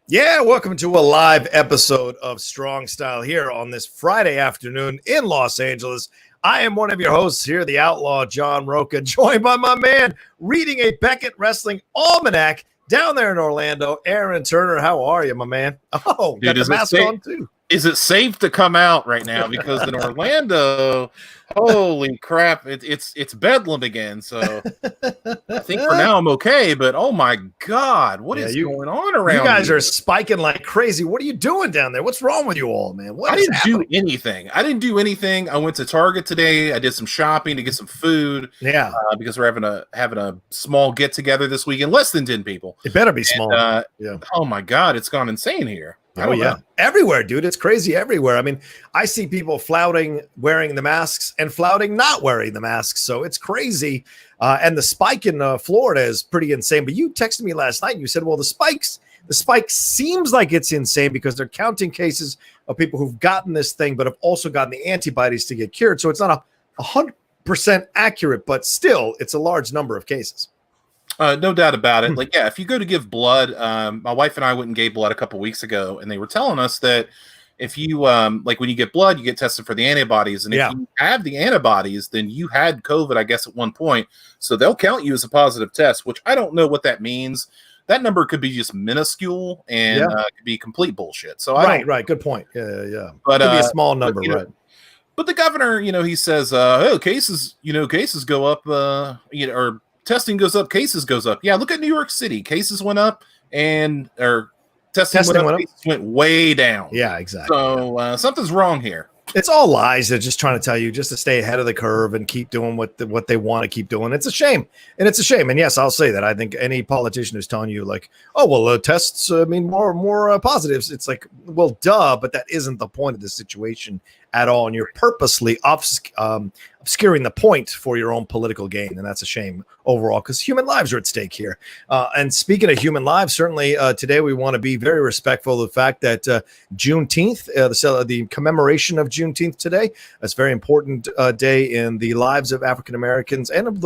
Yeah, welcome to a live episode of Strong Style here on this Friday afternoon in Los Angeles. I am one of your hosts here, the Outlaw John Rocha, joined by my man reading a Beckett Wrestling Almanac down there in Orlando, Aaron Turner. How are you, my man? Oh, Dude, got the mask on too. Is it safe to come out right now? Because in Orlando, holy crap, it's bedlam again. So I think for now I'm okay, but oh my God, what is going on around here? You guys are spiking like crazy. What are you doing down there? What's wrong with you all, man? I didn't do anything. I went to Target today. I did some shopping to get some food. Yeah, because we're having a small get together this weekend. Less than 10 people. It better be small. Yeah. Oh my God, it's gone insane here. Oh yeah, everywhere, dude. It's crazy everywhere. I mean, I see people flouting wearing the masks and flouting not wearing the masks. So it's crazy. And the spike in Florida is pretty insane. But you texted me last night and you said, well, the spike seems like it's insane because they're counting cases of people who've gotten this thing, but have also gotten the antibodies to get cured. So it's not 100% accurate, but still it's a large number of cases. No doubt about it. Like, yeah, if you go to give blood, my wife and I went and gave blood a couple weeks ago, and they were telling us that if you, like when you get blood, you get tested for the antibodies. And if you have the antibodies, then you had COVID, I guess, at one point. So they'll count you as a positive test, which I don't know what that means. That number could be just minuscule and could be complete bullshit. So right. Good point. Yeah. But it could be a small number, right? But the governor, he says, oh, cases go up, or testing goes up, cases goes up. Yeah, look at New York City. Cases went up and testing went up. Cases went way down. Yeah, exactly. So something's wrong here. It's all lies. They're just trying to tell you just to stay ahead of the curve and keep doing what they want to keep doing. It's a shame. And yes, I'll say that. I think any politician who's telling you like, oh, well, tests mean more positives. It's like, well, duh, but that isn't the point of the situation at all. And you're purposely obscuring the point for your own political gain. And that's a shame overall because human lives are at stake here. And speaking of human lives, certainly today we want to be very respectful of the fact that Juneteenth, the commemoration of Juneteenth today, that's a very important day in the lives of African Americans and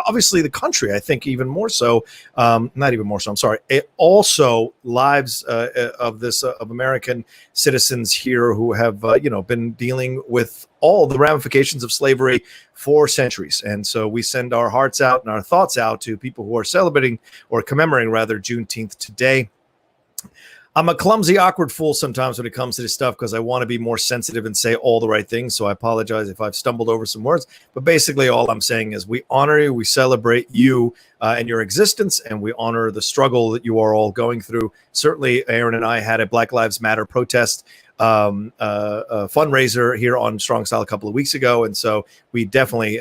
obviously the country. I think even more so, not even more so. I'm sorry. It also lives of American citizens here who have been dealing with all the ramifications of slavery for centuries. And so we send our hearts out and our thoughts out to people who are celebrating or commemorating rather Juneteenth today. I'm a clumsy, awkward fool sometimes when it comes to this stuff because I want to be more sensitive and say all the right things. So I apologize if I've stumbled over some words. But basically, all I'm saying is we honor you, we celebrate you and your existence, and we honor the struggle that you are all going through. Certainly, Aaron and I had a Black Lives Matter protest fundraiser here on Strong Style a couple of weeks ago. And so we definitely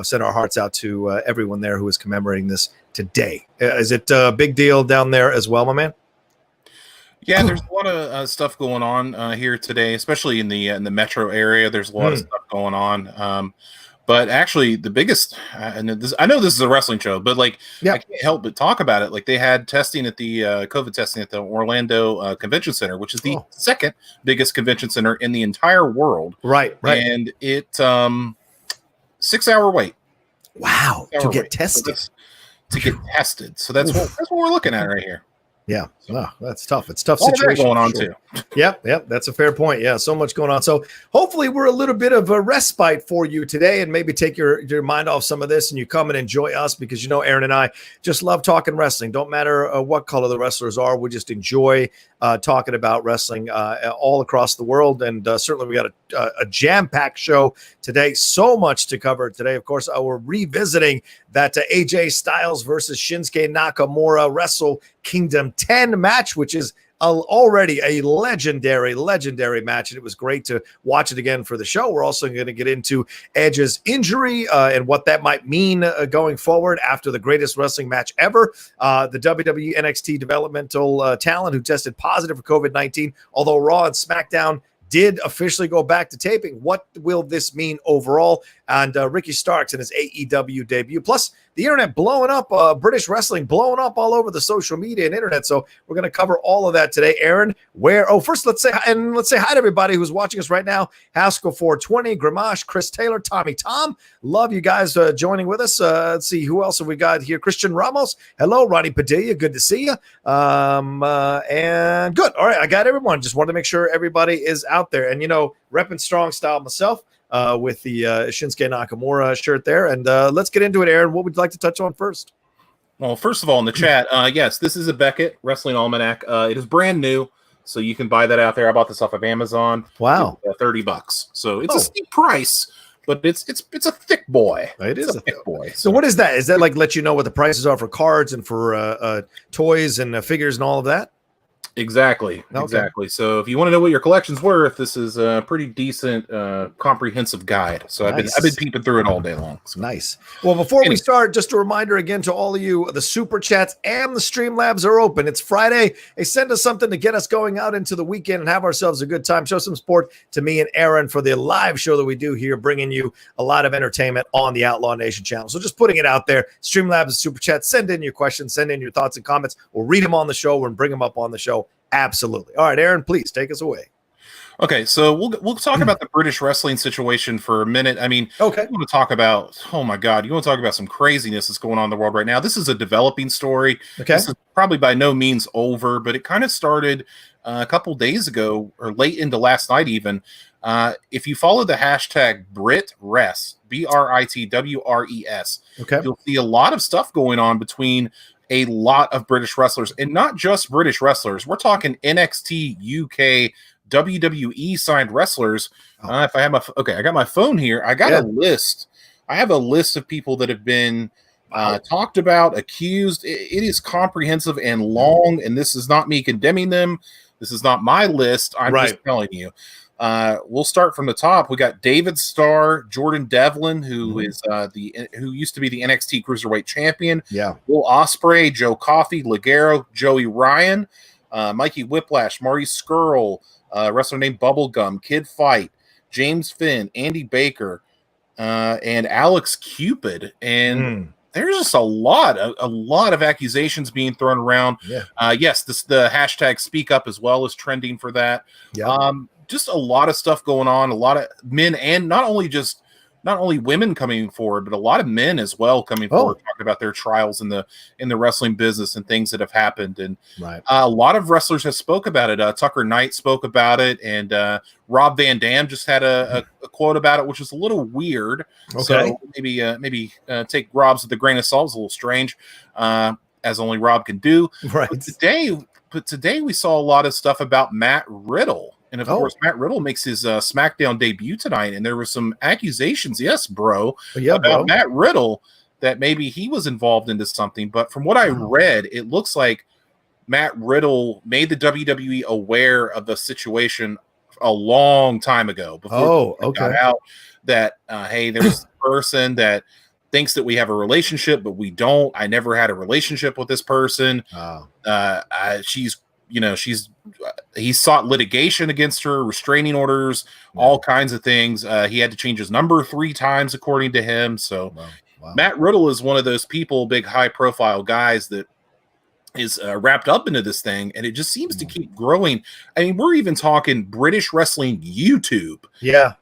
send our hearts out to everyone there who is commemorating this today. Is it a big deal down there as well, my man? Yeah, there's a lot of stuff going on here today, especially in the metro area. There's a lot of stuff going on. But actually, the biggest, I know this is a wrestling show, but I can't help but talk about it. Like they had testing at the COVID testing at the Orlando Convention Center, which is the second biggest convention center in the entire world. Right. And it 6-hour wait. Wow, to get tested. To get tested. So that's what we're looking at right here. Yeah, that's tough. It's a tough situation going on too. Yep, that's a fair point. Yeah, so much going on. So hopefully we're a little bit of a respite for you today and maybe take your mind off some of this and you come and enjoy us because Aaron and I just love talking wrestling. Don't matter what color the wrestlers are. We just enjoy talking about wrestling all across the world. And certainly we got a jam-packed show today. So much to cover today. Of course, we're revisiting that AJ Styles versus Shinsuke Nakamura Wrestle Kingdom 10 match, which is already a legendary match, and it was great to watch it again for the show. We're also going to get into Edge's injury and what that might mean going forward after the greatest wrestling match ever. The WWE NXT developmental talent who tested positive for COVID-19, although Raw and SmackDown did officially go back to taping. What will this mean overall? And Ricky Starks and his AEW debut. Plus, the internet blowing up, British wrestling blowing up all over the social media and internet. So we're going to cover all of that today. Aaron, first let's say hi to everybody who's watching us right now. Haskell 420, Gramash, Chris Taylor, Tommy Tom. Love you guys joining with us. Let's see who else have we got here. Christian Ramos. Hello, Ronnie Padilla. Good to see you. And good. All right, I got everyone. Just wanted to make sure everybody is out there. And repping strong style myself with the Shinsuke Nakamura shirt there. And let's get into it, Aaron. What would you like to touch on first? Well, first of all, in the chat, yes, this is a Beckett Wrestling Almanac. It is brand new, so you can buy that out there. I bought this off of Amazon. Wow, $30. So it's a steep price, but it's a thick boy. It is a thick boy. So what is that? Is that like let you know what the prices are for cards and for toys and figures and all of that? Exactly. Okay. Exactly. So if you want to know what your collection's worth, this is a pretty decent, comprehensive guide. So nice. I've been peeping through it all day long. So. Nice. Well, before we start, just a reminder again to all of you, the Super Chats and the Streamlabs are open. It's Friday. Hey, send us something to get us going out into the weekend and have ourselves a good time. Show some support to me and Aaron for the live show that we do here, bringing you a lot of entertainment on the Outlaw Nation channel. So just putting it out there, Streamlabs and Super Chats. Send in your questions, send in your thoughts and comments. We'll read them on the show and bring them up on the show. Absolutely. All right, Aaron, please take us away. Okay, so we'll talk about the British wrestling situation for a minute. I mean, okay, you want to talk about, oh my God, you want to talk about some craziness that's going on in the world right now. This is a developing story. Okay, this is probably by no means over, but it kind of started a couple days ago or late into last night even. If you follow the hashtag BritWres, BritWres, okay, you'll see a lot of stuff going on between a lot of British wrestlers, and not just British wrestlers. We're talking NXT, UK, WWE signed wrestlers. If I have I got my phone here. I got a list. I have a list of people that have been talked about, accused. It is comprehensive and long, and this is not me condemning them. This is not my list. I'm just telling you. We'll start from the top. We got David Starr, Jordan Devlin, who is who used to be the NXT Cruiserweight Champion. Yeah. Will Ospreay, Joe Coffey, Ligero, Joey Ryan, Mikey Whiplash, Marty Skrull, wrestler named Bubblegum, Kid Fight, James Finn, Andy Baker, and Alex Cupid. And there's just a lot of accusations being thrown around. Yeah. Yes, the hashtag Speak Up as well is trending for that. Yeah. Just a lot of stuff going on, a lot of men, and not only women coming forward, but a lot of men as well coming forward, talking about their trials in the wrestling business and things that have happened. And a lot of wrestlers have spoke about it. Tucker Knight spoke about it, and Rob Van Dam just had a quote about it, which is a little weird. Okay. So maybe take Rob's with a grain of salt. It's a little strange, as only Rob can do. Right. But today we saw a lot of stuff about Matt Riddle. And of course, Matt Riddle makes his SmackDown debut tonight, and there were some accusations, about Matt Riddle that maybe he was involved into something. But from what I read, it looks like Matt Riddle made the WWE aware of the situation a long time ago before it got out that hey, there's a person that thinks that we have a relationship, but we don't. I never had a relationship with this person. He sought litigation against her, restraining orders, all kinds of things. He had to change his number 3 times, according to him. So Matt Riddle is one of those people, big high profile guys that is wrapped up into this thing, and it just seems to keep growing. I mean, we're even talking British wrestling YouTube. Yeah.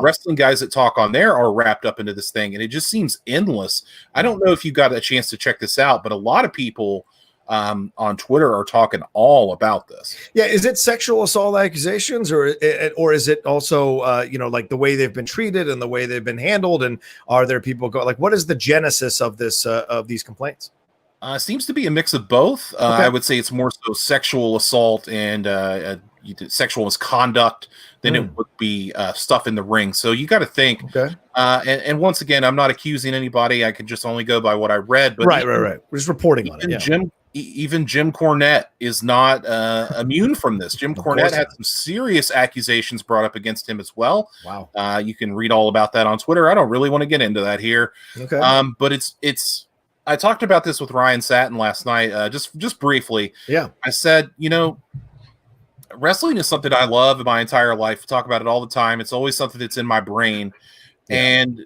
Wrestling guys that talk on there are wrapped up into this thing, and it just seems endless. I don't know if you got a chance to check this out, but a lot of people on Twitter are talking all about this. Yeah, is it sexual assault accusations, or is it also like the way they've been treated and the way they've been handled? And are there people what is the genesis of this of these complaints? Seems to be a mix of both. I would say it's more so sexual assault and sexual misconduct than it would be stuff in the ring. So you got to think. Okay. And once again, I'm not accusing anybody. I can just only go by what I read. But right. We're just reporting on it. Yeah. Even Jim Cornette is not immune from this. Jim Cornette had some serious accusations brought up against him as well. Wow. You can read all about that on Twitter. I don't really want to get into that here. Okay. But it's. I talked about this with Ryan Satin last night, just briefly. Yeah. I said, wrestling is something I love in my entire life. I talk about it all the time. It's always something that's in my brain. Yeah. And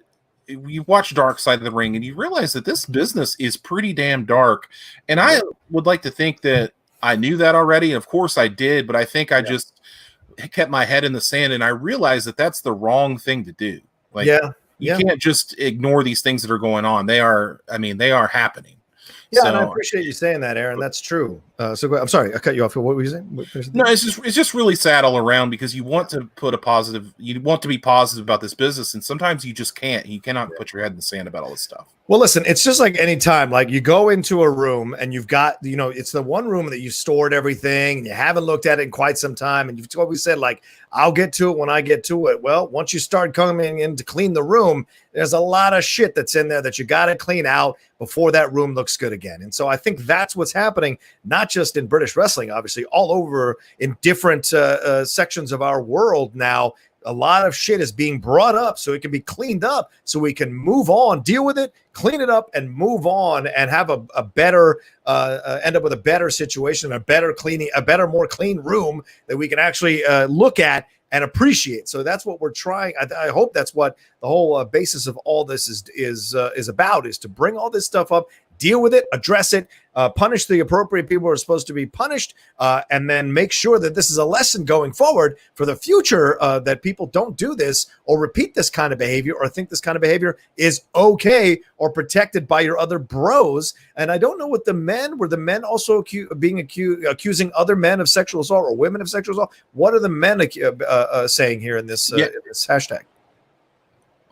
you watch Dark Side of the Ring and you realize that this business is pretty damn dark. And I would like to think that I knew that already. Of course I did, but I think I just kept my head in the sand, and I realized that that's the wrong thing to do. Like, you can't just ignore these things that are going on. They are happening. Yeah, so, and I appreciate you saying that, Aaron. That's true. So I'm sorry, I cut you off. What were you saying? No, it's just really sad all around, because you want to you want to be positive about this business, and sometimes you just can't. You cannot put your head in the sand about all this stuff. Well, listen, it's just like any time, like you go into a room and you've got, it's the one room that you stored everything and you haven't looked at it in quite some time. And you've always said, like, I'll get to it when I get to it. Well, once you start coming in to clean the room, there's a lot of shit that's in there that you got to clean out before that room looks good again. And so I think that's what's happening, not just in British wrestling, obviously, all over in different sections of our world now. A lot of shit is being brought up so it can be cleaned up, so we can move on, deal with it, clean it up, and move on, and have a better end up with a better situation, a better, more clean room that we can actually look at and appreciate. So that's what we're trying. I hope that's what the whole basis of all this is about, is to bring all this stuff up, deal with it, address it, punish the appropriate people who are supposed to be punished, and then make sure that this is a lesson going forward for the future, that people don't do this or repeat this kind of behavior or think this kind of behavior is okay or protected by your other bros. And I don't know what were the men also accusing other men of sexual assault or women of sexual assault? What are the men saying here in this hashtag?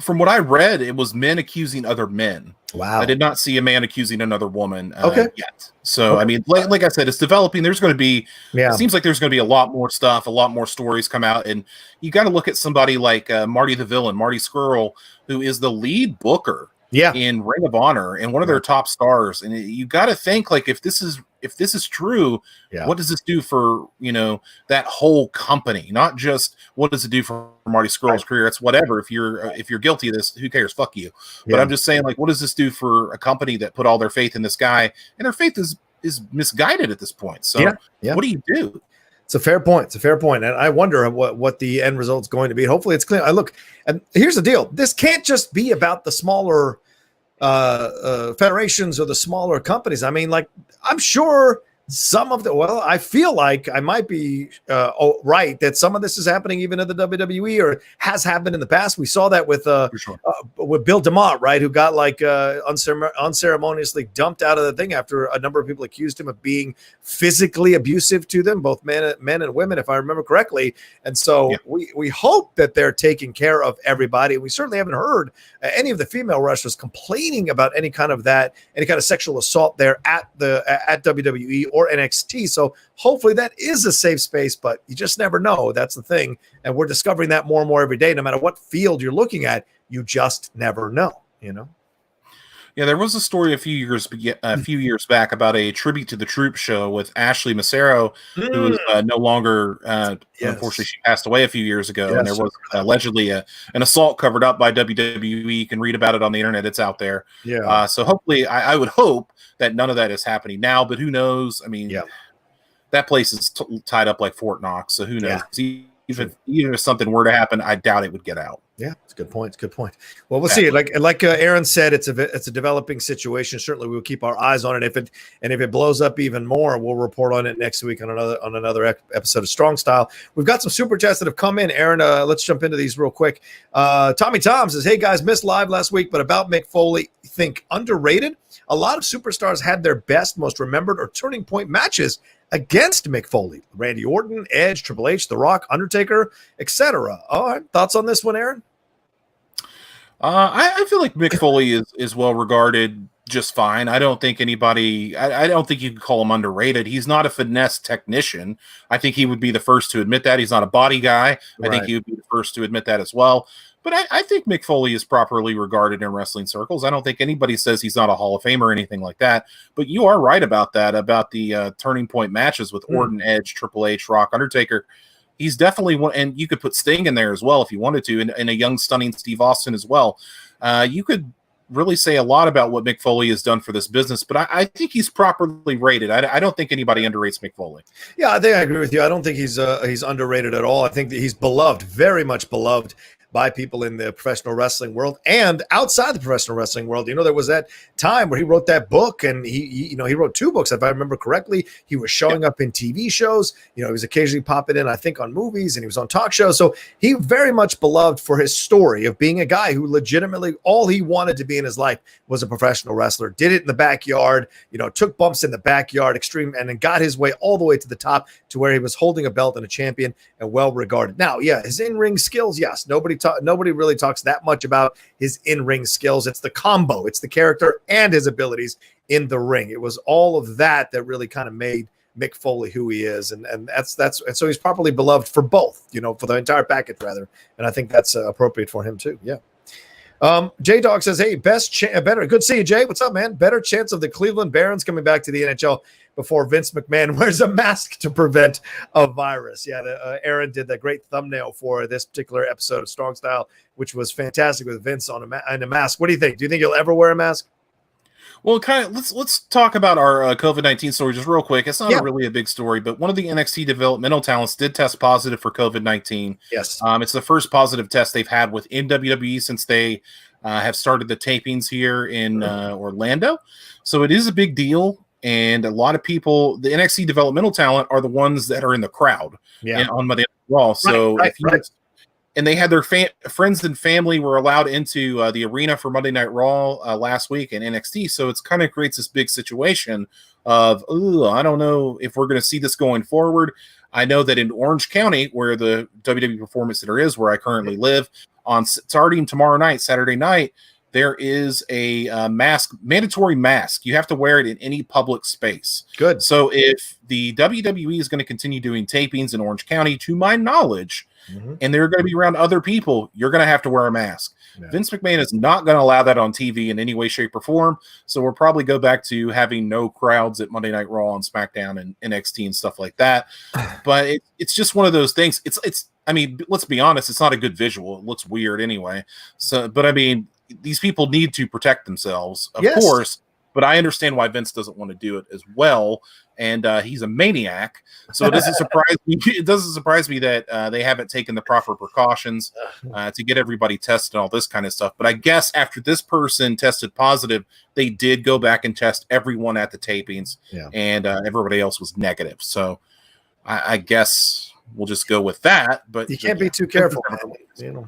From what I read, it was men accusing other men. Wow. I did not see a man accusing another woman yet. So, I mean, like I said, it's developing. There's going to be, it seems like there's going to be a lot more stuff, a lot more stories come out. And you got to look at somebody like Marty the Villain, Marty Scurll, who is the lead booker in Ring of Honor and one of their top stars. And you got to think, like, if this is true, what does this do for, that whole company? Not just what does it do for Marty Scurll's career? It's whatever. If you're guilty of this, who cares? Fuck you. But I'm just saying, like, what does this do for a company that put all their faith in this guy, and their faith is misguided at this point? So what do you do? It's a fair point. And I wonder what the end result is going to be. Hopefully it's clear. And here's the deal. This can't just be about the smaller federations or the smaller companies. I mean, like, I'm sure I feel like I might be right that some of this is happening even in the WWE, or has happened in the past. We saw that with Bill DeMott, right, who got unceremoniously dumped out of the thing after a number of people accused him of being physically abusive to them, both men and women, if I remember correctly. And so we hope that they're taking care of everybody. We certainly haven't heard any of the female wrestlers complaining about any kind of sexual assault there at WWE or NXT. So hopefully that is a safe space, but you just never know. That's the thing. And we're discovering that more and more every day. No matter what field you're looking at, you just never know, Yeah, there was a story a few years back about a Tribute to the Troop show with Ashley Massaro, who is no longer, unfortunately, she passed away a few years ago, and there was allegedly an assault covered up by WWE. You can read about it on the internet; it's out there. So hopefully, I would hope that none of that is happening now. But who knows? I mean, that place is tied up like Fort Knox, so who knows? Even if something were to happen, I doubt it would get out. Yeah, it's a good point. Well, we'll see. Like Aaron said, it's a developing situation. Certainly, we'll keep our eyes on it. If it blows up even more, we'll report on it next week on another episode of Strong Style. We've got some super chats that have come in. Aaron, let's jump into these real quick. Tommy Tom says, "Hey guys, missed live last week, but about Mick Foley, think underrated. A lot of superstars had their best, most remembered, or turning point matches against Mick Foley. Randy Orton, Edge, Triple H, The Rock, Undertaker, etc." All right, thoughts on this one, Aaron? I feel like Mick Foley is well regarded just fine. I don't think anybody. I don't think you could call him underrated. He's not a finesse technician. I think he would be the first to admit that. He's not a body guy. I think he would be the first to admit that as well. But I think Mick Foley is properly regarded in wrestling circles. I don't think anybody says he's not a Hall of Famer or anything like that. But you are right about that, about the turning point matches with Orton, Edge, Triple H, Rock, Undertaker. He's definitely one, and you could put Sting in there as well if you wanted to, and a young, stunning Steve Austin as well. You could really say a lot about what Mick Foley has done for this business, but I think he's properly rated. I don't think anybody underrates Mick Foley. Yeah, I think I agree with you. I don't think he's underrated at all. I think that he's beloved, very much beloved by people in the professional wrestling world and outside the professional wrestling world. You know, there was that time where he wrote that book, and he wrote 2 books, if I remember correctly. He was showing up in TV shows. You know, he was occasionally popping in, I think, on movies, and he was on talk shows. So he very much beloved for his story of being a guy who legitimately all he wanted to be in his life was a professional wrestler. Did it in the backyard, you know, took bumps in the backyard, extreme, and then got his way all the way to the top to where he was holding a belt and a champion and well regarded. Now, yeah, his in-ring skills, yes, nobody really talks that much about his in-ring skills. It's the combo, it's the character and his abilities in the ring. It was all of that really kind of made Mick Foley who he is, and that's and so he's properly beloved for both, you know, for the entire package rather, and I think that's appropriate for him too. Yeah. J Dog says, "Hey, better. Good to see you, Jay. What's up, man? Better chance of the Cleveland Barons coming back to the NHL before Vince McMahon wears a mask to prevent a virus." Yeah, Aaron did that great thumbnail for this particular episode of Strong Style, which was fantastic with Vince on a mask. What do you think? Do you think he'll ever wear a mask? Well, kind of. Let's talk about our COVID-19 story just real quick. It's not really a big story, but one of the NXT developmental talents did test positive for COVID-19. Yes, it's the first positive test they've had within WWE since they have started the tapings here in Orlando. So it is a big deal, and a lot of people, the NXT developmental talent, are the ones that are in the crowd on Monday Night Raw. So if you and they had their friends and family were allowed into the arena for Monday Night Raw last week in NXT. So it's kind of creates this big situation of, I don't know if we're going to see this going forward. I know that in Orange County, where the WWE Performance Center is, where I currently live, on starting tomorrow night, Saturday night, there is a mandatory mask. You have to wear it in any public space. Good. So if the WWE is going to continue doing tapings in Orange County, to my knowledge, and they're going to be around other people, you're going to have to wear a mask. Yeah. Vince McMahon is not going to allow that on TV in any way, shape, or form. So we'll probably go back to having no crowds at Monday Night Raw and SmackDown and NXT and stuff like that. But it's just one of those things. It's. I mean, let's be honest. It's not a good visual. It looks weird anyway. So, but I mean, these people need to protect themselves, of course. But I understand why Vince doesn't want to do it as well, and he's a maniac. So it doesn't surprise me. It doesn't surprise me that they haven't taken the proper precautions to get everybody tested and all this kind of stuff. But I guess after this person tested positive, they did go back and test everyone at the tapings, and everybody else was negative. So I guess we'll just go with that. But you can't be too careful, you know.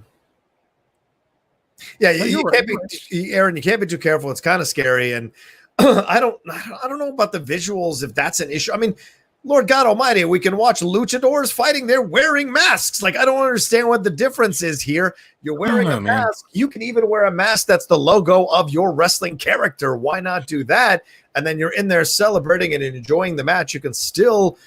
Yeah, you can't be, Aaron. You can't be too careful. It's kind of scary, and I don't know about the visuals if that's an issue. I mean, Lord God Almighty, we can watch luchadors fighting. They're wearing masks. Like, I don't understand what the difference is here. You're wearing a mask. You can even wear a mask that's the logo of your wrestling character. Why not do that? And then you're in there celebrating and enjoying the match. You can still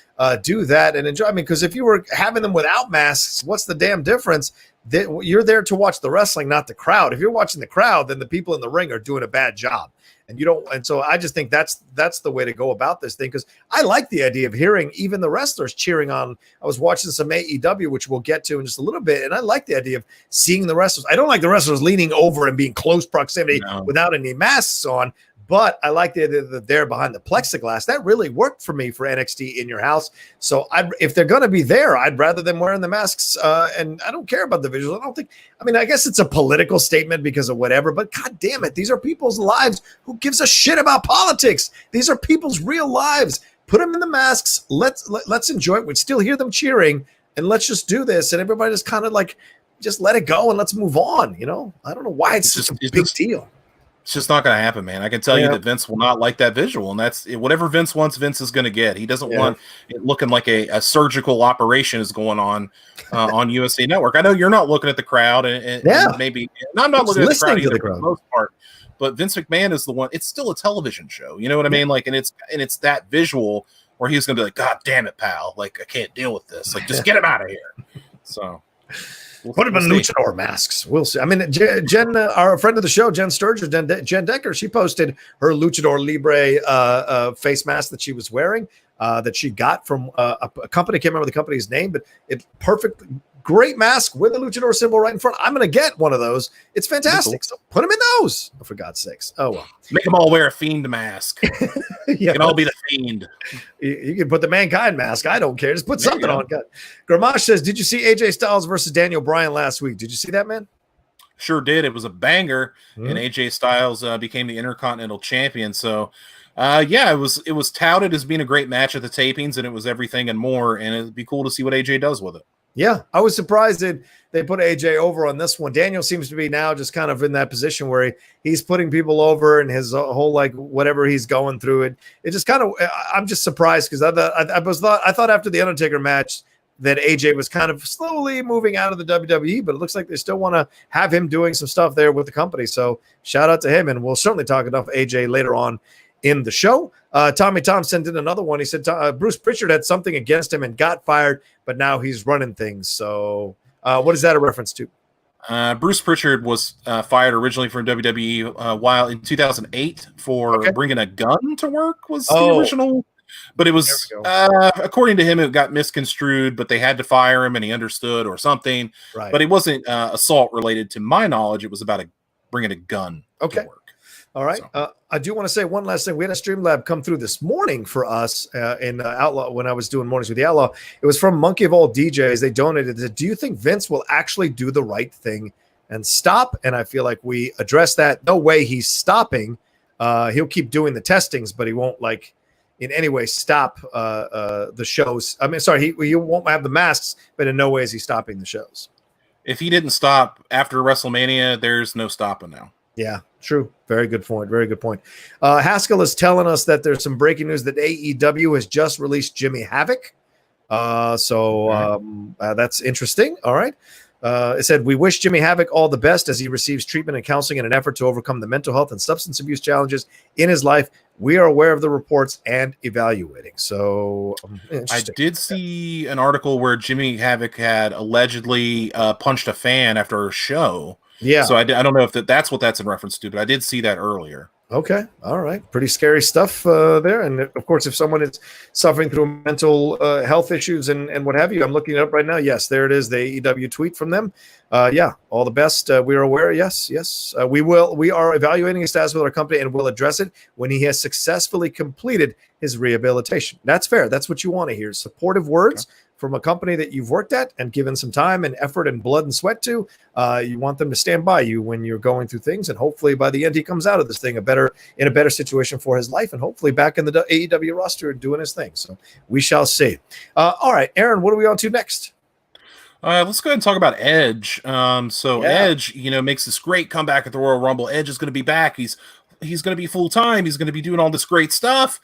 do that and enjoy. I mean, because if you were having them without masks, what's the damn difference? You're there to watch the wrestling, not the crowd. If you're watching the crowd, then the people in the ring are doing a bad job. And you don't, and so I just think that's the way to go about this thing, because I like the idea of hearing even the wrestlers cheering on. I was watching some AEW, which we'll get to in just a little bit, and I like the idea of seeing the wrestlers. I don't like the wrestlers leaning over and being close proximity without any masks on. But I like the idea that they're behind the plexiglass. That really worked for me for NXT in your house. So if they're going to be there, I'd rather them wearing the masks. And I don't care about the visuals. I guess it's a political statement because of whatever, but God damn it. These are people's lives. Who gives a shit about politics? These are people's real lives. Put them in the masks. Let's enjoy it. We'd still hear them cheering, and let's just do this. And everybody just kind of like, just let it go and let's move on. You know, I don't know why it's such a big deal. It's just not going to happen, man. I can tell you that Vince will not like that visual, and that's whatever Vince wants. Vince is going to get. He doesn't want it looking like a surgical operation is going on USA Network. I know you're not looking at the crowd, and maybe and I'm not looking at the crowd either for the most part. But Vince McMahon is the one. It's still a television show, you know what I mean? Like, and it's that visual where he's going to be like, "God damn it, pal! Like, I can't deal with this. Like, just get him out of here." So. Put them in luchador masks. We'll see. I mean, Jen, our friend of the show, Jen Sturger, Jen Decker, she posted her Luchador Libre face mask that she was wearing, that she got from a company. I can't remember the company's name, but it perfect, great mask with a luchador symbol right in front. I'm going to get one of those. It's fantastic. So put them in those, for God's sakes. Oh, well. Make them all wear a Fiend mask. You can all be the Fiend. You can put the Mankind mask. I don't care. Just put something on. God. Gramash says, did you see AJ Styles versus Daniel Bryan last week? Did you see that, man? Sure did. It was a banger, and AJ Styles became the Intercontinental Champion. So, it was touted as being a great match at the tapings, and it was everything and more. And it'd be cool to see what AJ does with it. Yeah, I was surprised that they put AJ over on this one. Daniel seems to be now just kind of in that position where he's putting people over, and his whole whatever he's going through it. It just kind of I'm just surprised because I thought after the Undertaker match that AJ was kind of slowly moving out of the WWE, but it looks like they still want to have him doing some stuff there with the company. So shout out to him, and we'll certainly talk enough AJ later on in the show. Tommy Tom sent in another one. He said Bruce Pritchard had something against him and got fired, but now he's running things. So what is that a reference to? Bruce Pritchard was fired originally from WWE while in 2008 for bringing a gun to work was the original. But it was, according to him, it got misconstrued, but they had to fire him and he understood or something. Right. But it wasn't assault related to my knowledge. It was about bringing a gun to work. All right. So. I do want to say one last thing. We had a Streamlab come through this morning for us in Outlaw when I was doing Mornings with the Outlaw. It was from Monkey of All DJs. They donated it. Do you think Vince will actually do the right thing and stop? And I feel like we addressed that. No way he's stopping. He'll keep doing the testings, but he won't in any way stop the shows. I mean, sorry, he won't have the masks, but in no way is he stopping the shows. If he didn't stop after WrestleMania, there's no stopping now. Yeah, true. Very good point. Very good point. Haskell is telling us that there's some breaking news that AEW has just released Jimmy Havoc. That's interesting. All right. It said, we wish Jimmy Havoc all the best as he receives treatment and counseling in an effort to overcome the mental health and substance abuse challenges in his life. We are aware of the reports and evaluating. So I did see an article where Jimmy Havoc had allegedly punched a fan after a show. Yeah. So I don't know if that's what that's in reference to, but I did see that earlier. Okay. All right. Pretty scary stuff there. And of course, if someone is suffering through mental health issues and what have you, I'm looking it up right now. Yes, there it is. The AEW tweet from them. All the best. We are aware. Yes. We are evaluating his status with our company and will address it when he has successfully completed his rehabilitation. That's fair. That's what you want to hear. Supportive words from a company that you've worked at and given some time and effort and blood and sweat to. You want them to stand by you when you're going through things, and hopefully by the end he comes out of this thing in a better situation for his life, and hopefully back in the AEW roster and doing his thing. So we shall see. All right, Aaron, what are we on to next? Let's go ahead and talk about Edge. Edge, makes this great comeback at the Royal Rumble. Edge is going to be back. He's going to be full time. He's going to be doing all this great stuff.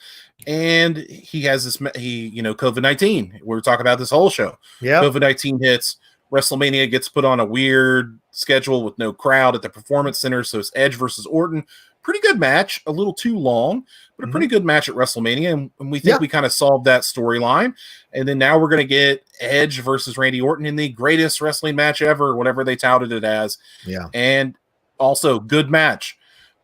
And he has this, COVID-19. We're talking about this whole show. Yeah. COVID-19 hits. WrestleMania gets put on a weird schedule with no crowd at the Performance Center. So it's Edge versus Orton. Pretty good match. A little too long, but a pretty good match at WrestleMania. And we think we kind of solved that storyline. And then now we're going to get Edge versus Randy Orton in the greatest wrestling match ever, whatever they touted it as. Yeah. And also good match.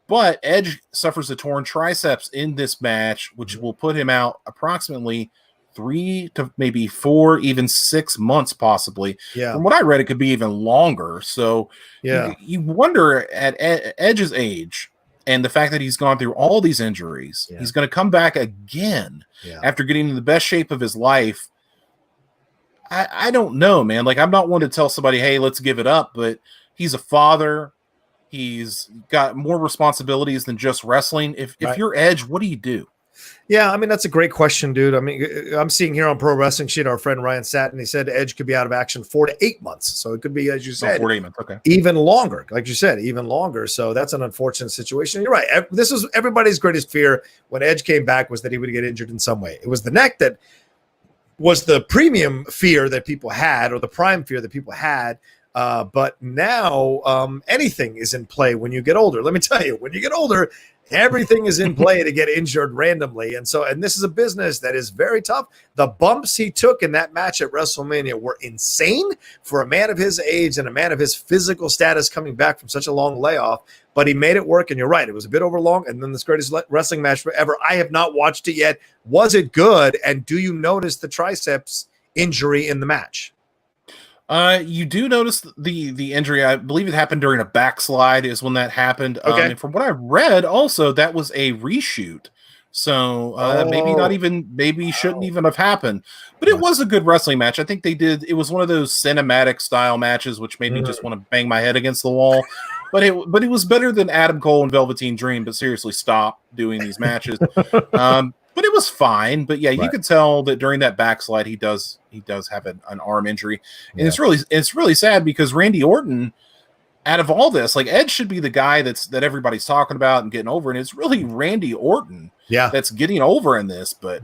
But Edge suffers a torn triceps in this match, which will put him out approximately 3 to maybe 4, even 6 months, possibly. Yeah. From what I read, it could be even longer. So you wonder at Edge's age and the fact that he's gone through all these injuries, he's going to come back again after getting in the best shape of his life. I don't know, man. I'm not one to tell somebody, hey, let's give it up, but he's a father. He's got more responsibilities than just wrestling. If you're Edge, what do you do? Yeah, I mean, that's a great question, dude. I mean, I'm seeing here on Pro Wrestling Sheet, our friend Ryan Satin, he said Edge could be out of action 4 to 8 months. So it could be, as you said, 4 to 8 months. Okay. Even longer. Like you said, even longer. So that's an unfortunate situation. You're right. This was everybody's greatest fear when Edge came back, was that he would get injured in some way. It was the neck that was the premium fear that people had, or the prime fear that people had. But now anything is in play when you get older. Let me tell you, when you get older, everything is in play to get injured randomly. And this is a business that is very tough. The bumps he took in that match at WrestleMania were insane for a man of his age and a man of his physical status coming back from such a long layoff. But he made it work. And you're right, it was a bit overlong. And then this greatest wrestling match ever. I have not watched it yet. Was it good? And do you notice the triceps injury in the match? You do notice the injury. I believe it happened during a backslide is when that happened. Okay. And from what I read, also that was a reshoot. So maybe shouldn't even have happened. But it was a good wrestling match. I think it was one of those cinematic style matches, which made me just want to bang my head against the wall. But it was better than Adam Cole and Velveteen Dream. But seriously, stop doing these matches. But it was fine. But yeah, you could tell that during that backslide, he does have an arm injury, and it's really sad because Randy Orton, out of all this, like Edge should be the guy that everybody's talking about and getting over, and it's really Randy Orton that's getting over in this. But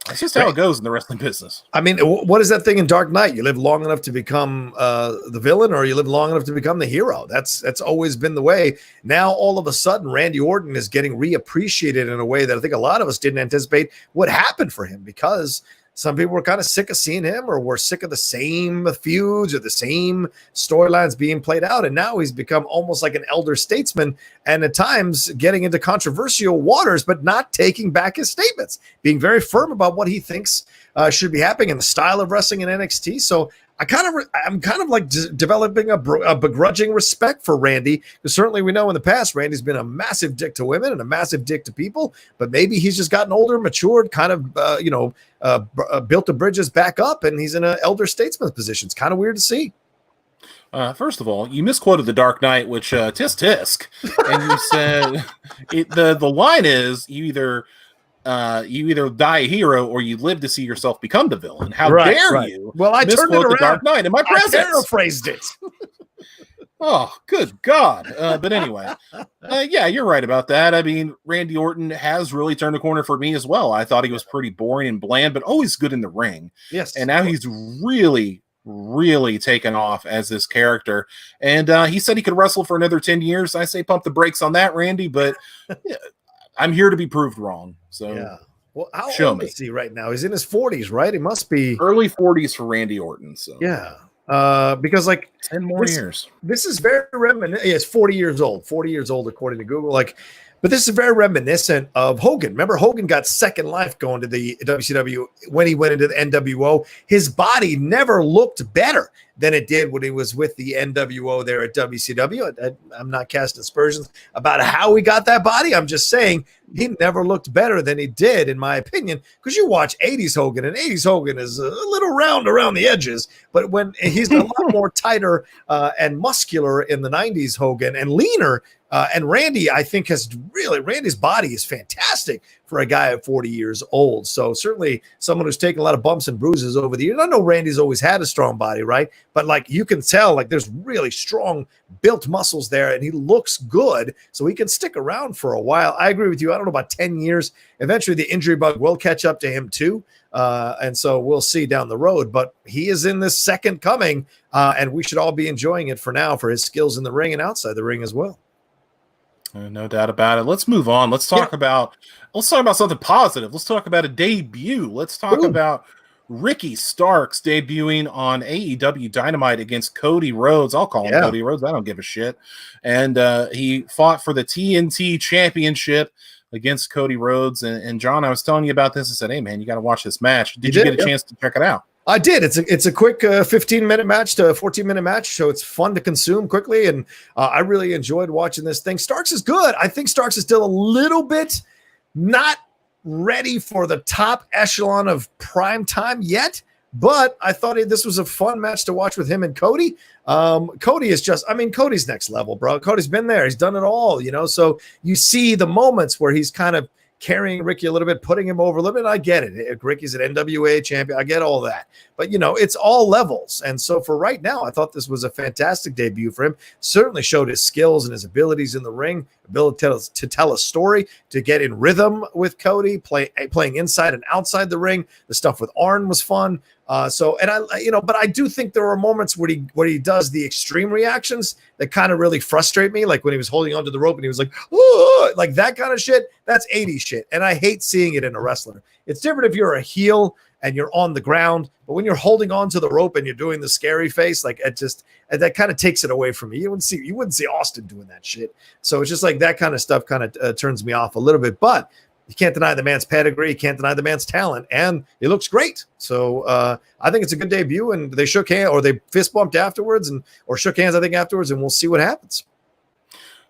that's just how it goes in the wrestling business. I mean, what is that thing in Dark Knight? You live long enough to become the villain, or you live long enough to become the hero. That's always been the way. Now, all of a sudden, Randy Orton is getting reappreciated in a way that I think a lot of us didn't anticipate would happen for him, because some people were kind of sick of seeing him, or were sick of the same feuds or the same storylines being played out. And now he's become almost like an elder statesman, and at times getting into controversial waters, but not taking back his statements, being very firm about what he thinks should be happening in the style of wrestling in NXT. So I'm kind of like developing a begrudging respect for Randy, because certainly we know in the past Randy's been a massive dick to women and a massive dick to people, but maybe he's just gotten older, matured, kind of built the bridges back up, and he's in an elder statesman position. It's kind of weird to see. First of all, you misquoted The Dark Knight, which tisk tisk, and you said the line is you either die a hero or you live to see yourself become the villain. How dare you? Well, I turned it around. The Dark Knight in my presence. I paraphrased it. Oh, good God. But anyway, yeah, you're right about that. I mean, Randy Orton has really turned the corner for me as well. I thought he was pretty boring and bland, but always good in the ring. Yes. And now he's really, really taken off as this character. And he said he could wrestle for another 10 years. I say pump the brakes on that, Randy, but I'm here to be proved wrong. So yeah. Well, how old is he right now? He's in his 40s, right? He must be early 40s for Randy Orton. So yeah. Because like 10 more years. This is very reminiscent. It's 40 years old. 40 years old according to Google. But this is very reminiscent of Hogan. Remember, Hogan got second life going to the WCW when he went into the NWO. His body never looked better than it did when he was with the NWO there at WCW. I'm not casting aspersions about how he got that body. I'm just saying he never looked better than he did, in my opinion, because you watch 80s Hogan, and 80s Hogan is a little round around the edges, but when he's a lot more tighter and muscular in the 90s Hogan, and leaner. And Randy, I think, Randy's body is fantastic for a guy at 40 years old. So certainly someone who's taken a lot of bumps and bruises over the years. I know Randy's always had a strong body, right? But like you can tell, like there's really strong built muscles there, and he looks good. So he can stick around for a while. I agree with you. I don't know about 10 years. Eventually the injury bug will catch up to him too. And so we'll see down the road, but he is in this second coming, and we should all be enjoying it for now for his skills in the ring and outside the ring as well. No doubt about it. Let's move on. Let's talk about something positive. Let's talk about a debut. Let's talk about Ricky Starks debuting on AEW Dynamite against Cody Rhodes. I'll call him Cody Rhodes. I don't give a shit. And he fought for the TNT Championship against Cody Rhodes. And John, I was telling you about this. I said, hey, man, you got to watch this match. Did you get a chance to check it out? I did. It's a quick 15-minute match to 14-minute match, so it's fun to consume quickly, and I really enjoyed watching this thing. Starks is good. I think Starks is still a little bit not ready for the top echelon of prime time yet, but I thought this was a fun match to watch with him and Cody. Cody is Cody's next level, bro. Cody's been there. He's done it all, so you see the moments where he's kind of carrying Ricky a little bit, putting him over a little bit. I get it. Ricky's an NWA champion. I get all that. But, it's all levels. And so for right now, I thought this was a fantastic debut for him. Certainly showed his skills and his abilities in the ring, ability to tell a story, to get in rhythm with Cody, playing inside and outside the ring. The stuff with Arn was fun. But I do think there are moments where he does the extreme reactions that kind of really frustrate me. Like when he was holding onto the rope and he was like, oh, like that kind of shit. That's 80s shit. And I hate seeing it in a wrestler. It's different if you're a heel and you're on the ground, but when you're holding onto the rope and you're doing the scary face, like that kind of takes it away from me. You wouldn't see Austin doing that shit. So it's just like that kind of stuff kind of turns me off a little bit, but you can't deny the man's pedigree. You can't deny the man's talent, and he looks great. So I think it's a good debut, and they shook hands, or they fist bumped afterwards, or shook hands, I think, afterwards, and we'll see what happens.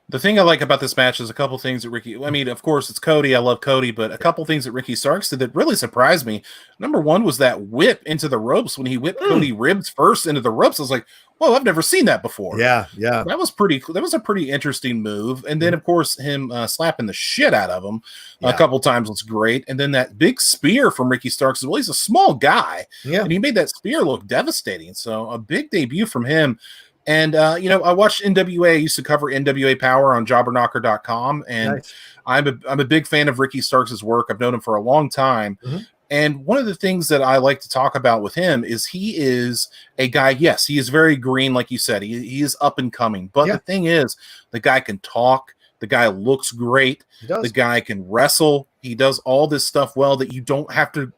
The thing I like about this match is a couple things that Ricky, I mean, of course, it's Cody. I love Cody, but a couple things that Ricky Starks did that really surprised me. Number one was that whip into the ropes when he whipped Cody ribs first into the ropes. I was like, whoa, I've never seen that before. Yeah. That was a pretty interesting move. And then, of course, him slapping the shit out of him a couple times was great. And then that big spear from Ricky Starks, well, he's a small guy, and he made that spear look devastating. So a big debut from him. And, I watched NWA. I used to cover NWA Power on jobberknocker.com. And nice. I'm a big fan of Ricky Starks' work. I've known him for a long time. Mm-hmm. And one of the things that I like to talk about with him is he is a guy, yes, he is very green, like you said. He is up and coming. But the thing is, the guy can talk. The guy looks great. The guy can wrestle. He does all this stuff well that you don't have to.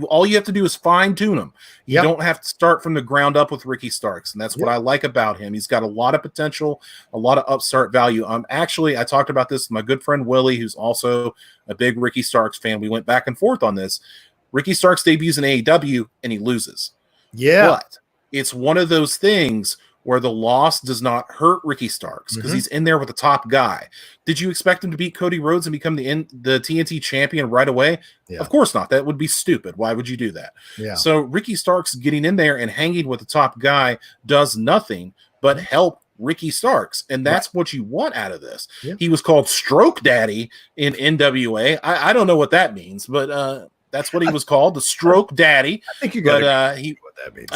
All you have to do is fine-tune him. You don't have to start from the ground up with Ricky Starks, and that's what I like about him. He's got a lot of potential, a lot of upstart value. I talked about this with my good friend Willie, who's also a big Ricky Starks fan. We went back and forth on this. Ricky Starks debuts in AEW, and he loses. Yeah. But it's one of those things where the loss does not hurt Ricky Starks because he's in there with the top guy. Did you expect him to beat Cody Rhodes and become the TNT champion right away? Yeah. Of course not. That would be stupid. Why would you do that? Yeah. So Ricky Starks getting in there and hanging with the top guy does nothing but help Ricky Starks, and that's what you want out of this. Yeah. He was called Stroke Daddy in NWA. I don't know what that means, but that's what he was called, the Stroke Daddy. I think you got what that means.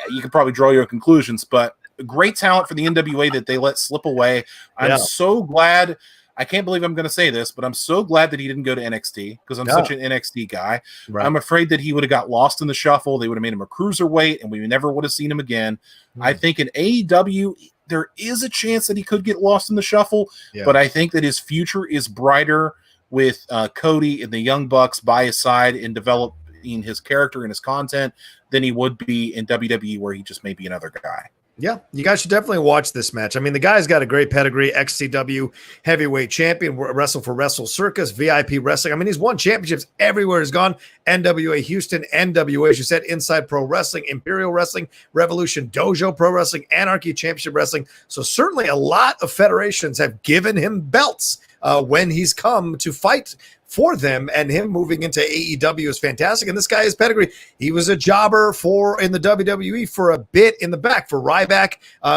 You can probably draw your conclusions, but great talent for the NWA that they let slip away. I'm so glad. I can't believe I'm going to say this, but I'm so glad that he didn't go to NXT because I'm such an NXT guy. Right. I'm afraid that he would have got lost in the shuffle. They would have made him a cruiserweight, and we never would have seen him again. I think in AEW, there is a chance that he could get lost in the shuffle, but I think that his future is brighter with Cody and the Young Bucks by his side in developing his character and his content than he would be in WWE, where he just may be another guy. Yeah, you guys should definitely watch this match. I mean, the guy's got a great pedigree, XCW heavyweight champion, wrestled for Wrestle Circus, VIP wrestling. I mean, he's won championships everywhere he's gone. NWA Houston, NWA, as you said, Inside Pro Wrestling, Imperial Wrestling, Revolution Dojo Pro Wrestling, Anarchy Championship Wrestling. So certainly a lot of federations have given him belts when he's come to fight for them, and him moving into AEW is fantastic. And this guy is pedigree. He was a jobber in the WWE for a bit in the back for Ryback.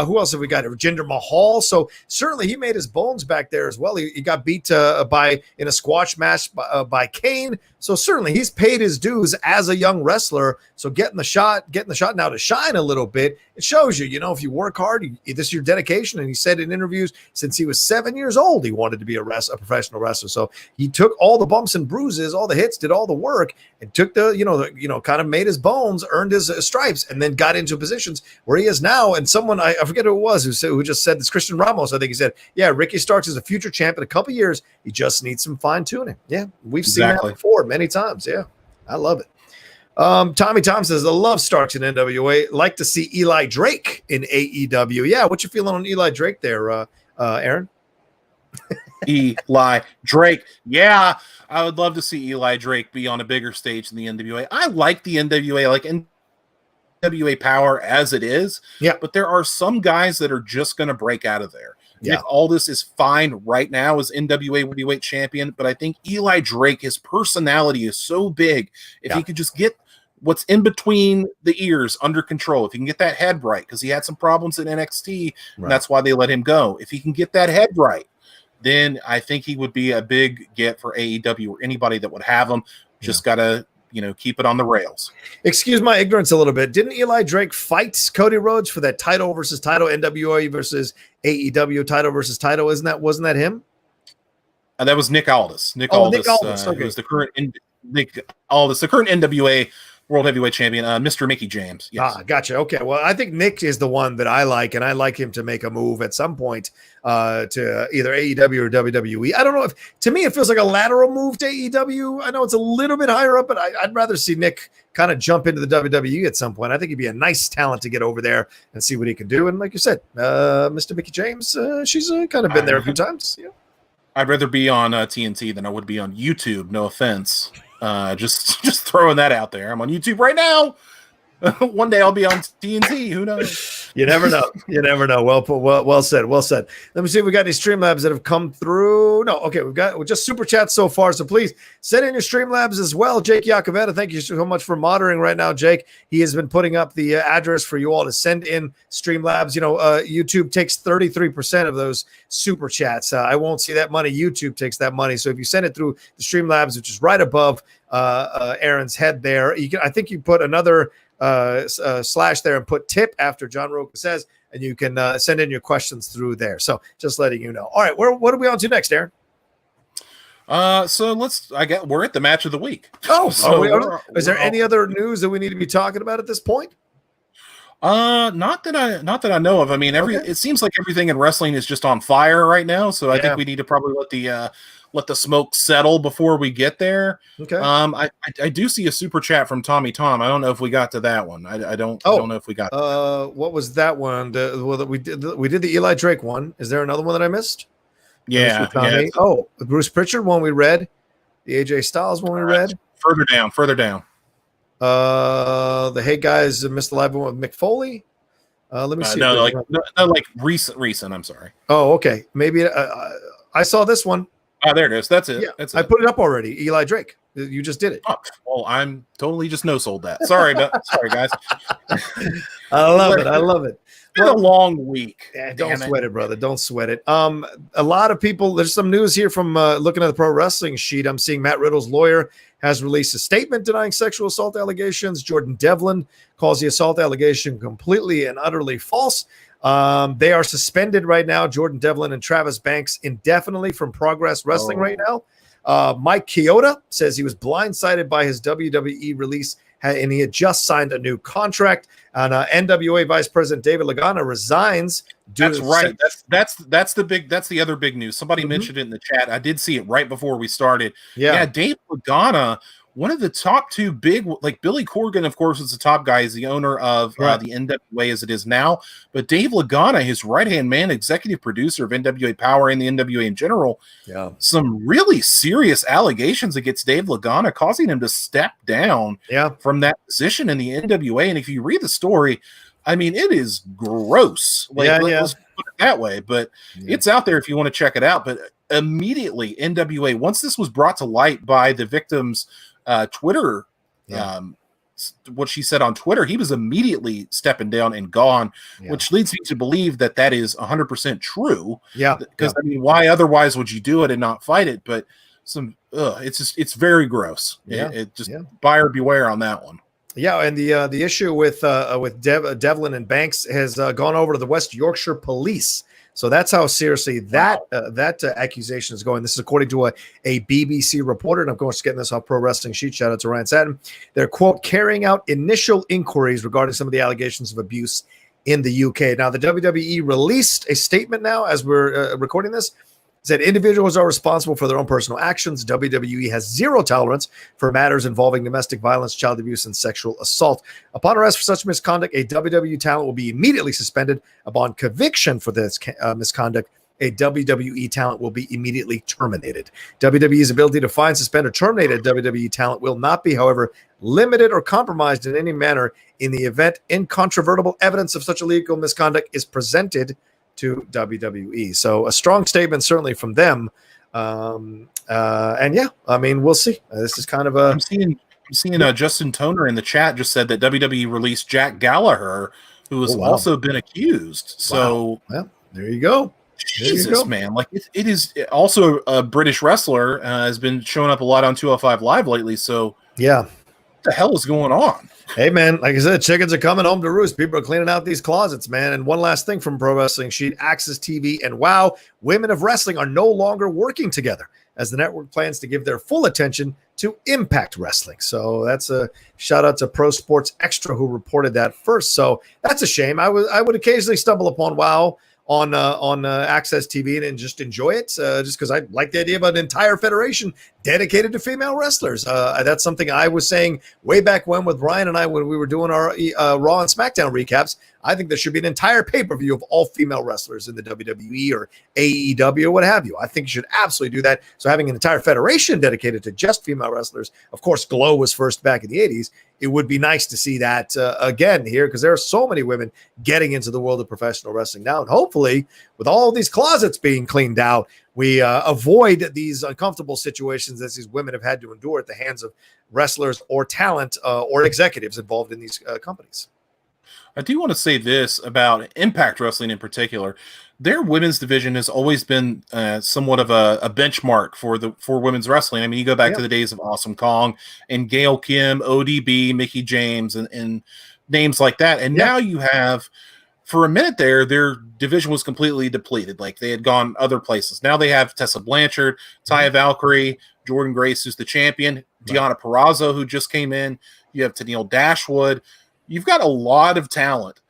Who else have we got? Jinder Mahal. So certainly he made his bones back there as well. He got beat in a squash match by Kane. So certainly he's paid his dues as a young wrestler. So getting the shot now to shine a little bit, it shows you, if you work hard, this is your dedication. And he said in interviews since he was 7 years old, he wanted to be a professional wrestler. So he took all the bumps and bruises, all the hits, did all the work, and took kind of made his bones, earned his stripes, and then got into positions where he is now. And someone, I forget who it was, who just said this, Christian Ramos, I think he said, yeah, Ricky Starks is a future champ in a couple years. He just needs some fine tuning. Yeah, we've seen that before many times. Yeah, I love it. Tommy Tom says, I love Starks in NWA. Like to see Eli Drake in AEW. Yeah, what you feeling on Eli Drake there, Aaron? Eli Drake. Yeah, I would love to see Eli Drake be on a bigger stage in the NWA. I like the NWA, like NWA Power as it is. Yeah, but there are some guys that are just going to break out of there. Yeah. Nick Aldis is fine right now as NWA Heavyweight Champion, but I think Eli Drake, his personality is so big. If he could just get what's in between the ears under control, if he can get that head right, because he had some problems in NXT, and that's why they let him go. If he can get that head right, then I think he would be a big get for AEW or anybody that would have him. Just got to, keep it on the rails. Excuse my ignorance a little bit. Didn't Eli Drake fight Cody Rhodes for that title versus title, NWA versus AEW title versus title? Wasn't that him? That was Nick Aldis. Nick Aldis, who's the current NWA World Heavyweight Champion, Mr. Mickey James. Yes. Gotcha. Okay. Well, I think Nick is the one that I like, and I like him to make a move at some point to either AEW or WWE. I don't know to me, it feels like a lateral move to AEW. I know it's a little bit higher up, but I'd rather see Nick kind of jump into the WWE at some point. I think he'd be a nice talent to get over there and see what he can do. And like you said, Mr. Mickey James, she's kind of been there a few times. Yeah. I'd rather be on TNT than I would be on YouTube. No offense. Just throwing that out there. I'm on YouTube right now. One day I'll be on TNT. Who knows? You never know. You never know. Well said. Well said. Let me see if we got any Streamlabs that have come through. No. Okay. We're just super chats so far. So please send in your Streamlabs as well. Jake Iacovetta, thank you so much for monitoring right now, Jake. He has been putting up the address for you all to send in Streamlabs. YouTube takes 33% of those super chats. I won't see that money. YouTube takes that money. So if you send it through the Streamlabs, which is right above Aaron's head there, I think you put another slash there and put tip after John Rocha says, and you can send in your questions through there. So just letting you know. All right, what are we on to next, Aaron? So we're at the match of the week. Is there any other news that we need to be talking about at this point? Not that I know of. I mean, it seems like everything in wrestling is just on fire right now. So I think we need to probably let the smoke settle before we get there. Okay. I do see a super chat from Tommy Tom. I don't know if we got to that one. I don't know if we got. What was that one? We did the Eli Drake one. Is there another one that I missed? Yeah. The Bruce Pritchard one we read. The AJ Styles one we read. Further down. The Hey Guys missed the live one with Mick Foley. Let me see. No, like recent. I'm sorry. Oh, okay. Maybe I saw this one. Oh, there it is. That's it. Yeah, That's I it. put it up already. Eli Drake. You just did it. Oh, well, I'm totally just no-sold that. Sorry, sorry, guys. I love it. It's been a long week. Yeah, don't sweat it, brother. Don't sweat it. A lot of people. There's some news here from looking at the pro wrestling sheet. I'm seeing Matt Riddle's lawyer has released a statement denying sexual assault allegations. Jordan Devlin calls the assault allegation completely and utterly false. They are suspended right now, Jordan Devlin and Travis Banks, indefinitely from Progress Wrestling right now. Mike Chioda says he was blindsided by his WWE release, and he had just signed a new contract. And NWA Vice President David Lagana resigns. That's right. That's the other big news. Somebody mentioned it in the chat. I did see it right before we started. Yeah, Dave Lagana, one of the top two big, like Billy Corgan, of course, is the top guy. He's the owner of the NWA as it is now. But Dave Lagana, his right-hand man, executive producer of NWA Power and the NWA in general, some really serious allegations against Dave Lagana, causing him to step down from that position in the NWA. And if you read the story, I mean, it is gross. Let's put it that way. But it's out there if you want to check it out. But immediately, NWA, once this was brought to light by the victims' Twitter, what she said on Twitter, he was immediately stepping down and gone, which leads me to believe that is 100% true. Because I mean, why otherwise would you do it and not fight it? But it's very gross. Buyer beware on that one. Yeah, and the issue with Devlin and Banks has gone over to the West Yorkshire Police. So that's how seriously that accusation is going. This is according to a BBC reporter, and of course, getting this off Pro Wrestling Sheet. Shout out to Ryan Satin. They're, quote, carrying out initial inquiries regarding some of the allegations of abuse in the UK. Now, the WWE released a statement now as we're recording this. Said individuals are responsible for their own personal actions. WWE has zero tolerance for matters involving domestic violence, child abuse, and sexual assault. Upon arrest for such misconduct, a WWE talent will be immediately suspended. Upon conviction for this misconduct, a WWE talent will be immediately terminated. WWE's ability to find, suspend, or terminate a WWE talent will not be, however, limited or compromised in any manner in the event incontrovertible evidence of such illegal misconduct is presented to WWE. So a strong statement certainly from them. And I mean, we'll see. This is kind of a... I'm seeing Justin Toner in the chat just said that WWE released Jack Gallagher, who has also been accused. So well, there you go. Jesus, man. Like it is also a British wrestler, has been showing up a lot on 205 Live lately. So what the hell is going on? Hey, man, like I said, chickens are coming home to roost. People are cleaning out these closets, man. And one last thing from Pro Wrestling Sheet, Access TV and WOW, Women of Wrestling are no longer working together as the network plans to give their full attention to Impact Wrestling. So that's a shout out to Pro Sports Extra who reported that first. So that's a shame. I would occasionally stumble upon WOW on Access TV and just enjoy it just because I like the idea of an entire federation dedicated to female wrestlers. That's something I was saying way back when with Ryan and I when we were doing our Raw and SmackDown recaps. I think there should be an entire pay-per-view of all female wrestlers in the WWE or AEW or what have you. I think you should absolutely do that. So having an entire federation dedicated to just female wrestlers, of course, Glow was first back in the 80s. It would be nice to see that again here, because there are so many women getting into the world of professional wrestling now. And hopefully, with all these closets being cleaned out, we avoid these uncomfortable situations that these women have had to endure at the hands of wrestlers or talent or executives involved in these companies. I do want to say this about Impact Wrestling in particular. Their women's division has always been somewhat of a benchmark for women's wrestling. I mean, you go back to the days of Awesome Kong and Gail Kim, ODB, Mickie James, and names like that. And now you have, for a minute there, their division was completely depleted. Like they had gone other places. Now they have Tessa Blanchard, Taya Valkyrie, Jordan Grace, who's the champion, Deonna Purrazzo, who just came in. You have Tennille Dashwood. You've got a lot of talent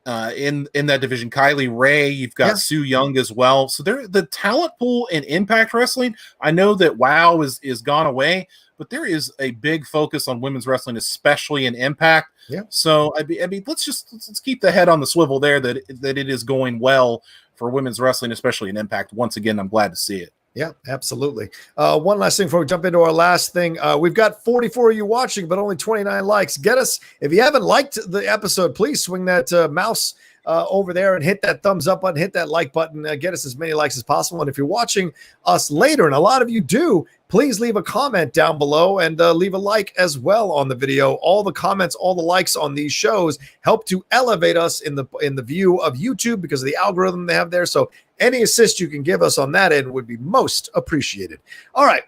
in that division. Kylie Ray, you've got Sue Young as well. So the talent pool in Impact Wrestling. I know that WoW is gone away, but there is a big focus on women's wrestling, especially in Impact. Yeah. So I mean, let's keep the head on the swivel there that it is going well for women's wrestling, especially in Impact. Once again, I'm glad to see it. Yeah, absolutely. One last thing before we jump into our last thing. We've got 44 of you watching, but only 29 likes. Get us, if you haven't liked the episode, please swing that mouse over there and hit that thumbs up button, hit that like button, get us as many likes as possible. And if you're watching us later, and a lot of you do, please leave a comment down below and leave a like as well on the video. All the comments, all the likes on these shows help to elevate us in the view of YouTube because of the algorithm they have there. So any assist you can give us on that end would be most appreciated. All right,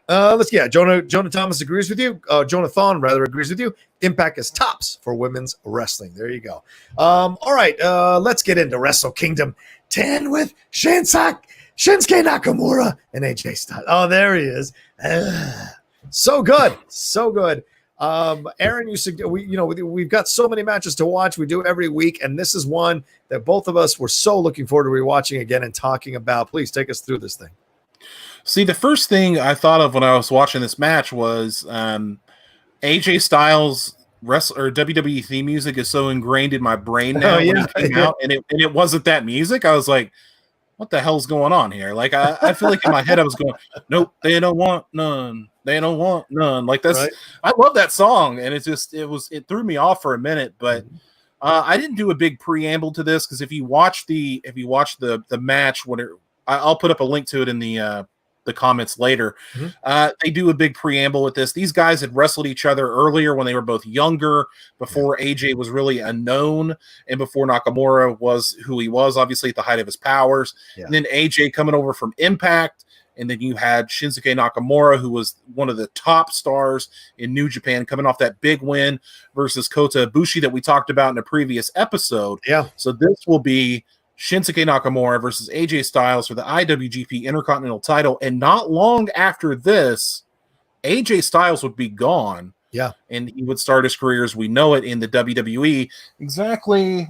Jonah Thomas agrees with you. Jonathan rather agrees with you. Impact is tops for women's wrestling. There you go. All right, let's get into Wrestle Kingdom 10 with Shinsuke Nakamura and AJ Styles. Oh, there he is. So good. Aaron, we've got so many matches to watch. We do every week, and this is one that both of us were so looking forward to rewatching again and talking about. Please take us through this thing. See, the first thing I thought of when I was watching this match was AJ Styles WWE theme music is so ingrained in my brain now. When it came out, and it wasn't that music. I was like, what the hell's going on here? Like, I feel like in my head I was going, nope, they don't want none. They don't want none. Like that's, right. I love that song, and it threw me off for a minute. But I didn't do a big preamble to this because if you watch the match, I'll put up a link to it in the comments later. They do a big preamble with this. These guys had wrestled each other earlier when they were both younger, before AJ was really unknown, and before Nakamura was who he was, obviously at the height of his powers. And then AJ coming over from Impact, and then you had Shinsuke Nakamura, who was one of the top stars in New Japan, coming off that big win versus Kota Ibushi that we talked about in a previous episode. So this will be Shinsuke Nakamura versus AJ Styles for the IWGP Intercontinental title. And not long after this, AJ Styles would be gone. And he would start his career as we know it in the WWE exactly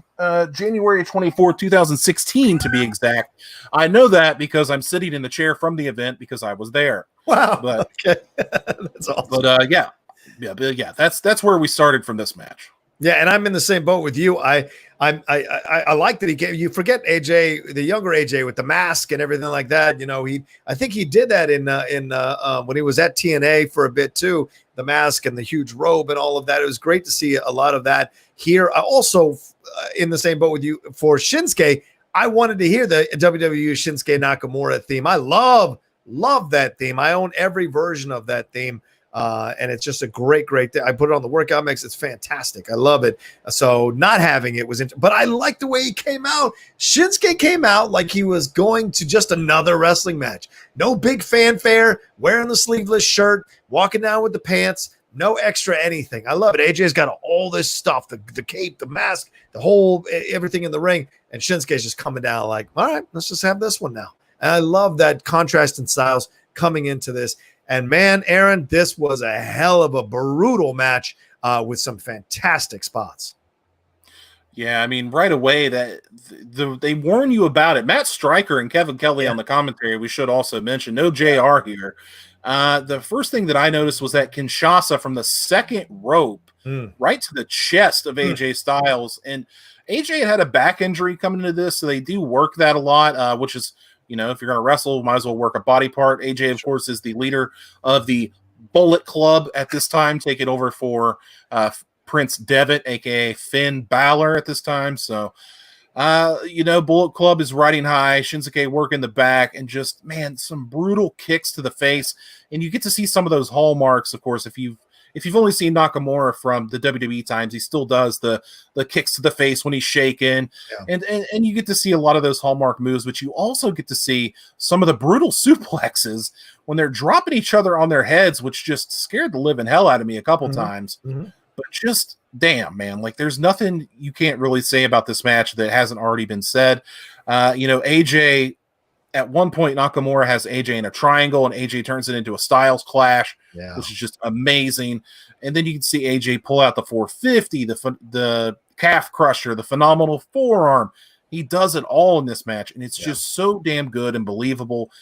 January 24th, 2016 to be exact. I know that because I'm sitting in the chair from the event because I was there. Wow. But, okay. That's awesome. But that's where we started from this match. Yeah, and I'm in the same boat with you. I like that he gave. You forget AJ, the younger AJ with the mask and everything like that. You know, I think he did that in when he was at TNA for a bit too. The mask and the huge robe and all of that. It was great to see a lot of that here. I also in the same boat with you for Shinsuke. I wanted to hear the WWE Shinsuke Nakamura theme. I love that theme. I own every version of that theme. And it's just a great thing. I put it on the workout mix. It's fantastic. I love it. So not having it was but I like the way he came out. Shinsuke came out like he was going to just another wrestling match. No big fanfare, wearing the sleeveless shirt, walking down with the pants, no extra anything. I love it. AJ's got all this stuff, the cape, the mask, the whole everything in the ring. And Shinsuke's just coming down like, all right, let's just have this one now. And I love that contrast in styles coming into this. And man, Aaron, this was a hell of a brutal match with some fantastic spots. Yeah, I mean, right away that they warn you about it. Matt Stryker and Kevin Kelly on the commentary. We should also mention no JR here. The first thing that I noticed was that Kinshasa from the second rope right to the chest of AJ Styles. And AJ had a back injury coming into this, so they do work that a lot, which is, if you're going to wrestle, might as well work a body part. AJ, of course, is the leader of the Bullet Club at this time, taking over for Prince Devitt, aka Finn Balor at this time. So, Bullet Club is riding high, Shinsuke working the back, and just, man, some brutal kicks to the face. And you get to see some of those hallmarks, of course, if you've only seen Nakamura from the WWE times, he still does the kicks to the face when he's shaken. Yeah. And you get to see a lot of those hallmark moves, but you also get to see some of the brutal suplexes when they're dropping each other on their heads, which just scared the living hell out of me a couple times. But just, damn, man, like, there's nothing you can't really say about this match that hasn't already been said. AJ, at one point, Nakamura has AJ in a triangle, and AJ turns it into a Styles Clash, which is just amazing. And then you can see AJ pull out the 450, the calf crusher, the phenomenal forearm. He does it all in this match, and it's just so damn good and believable.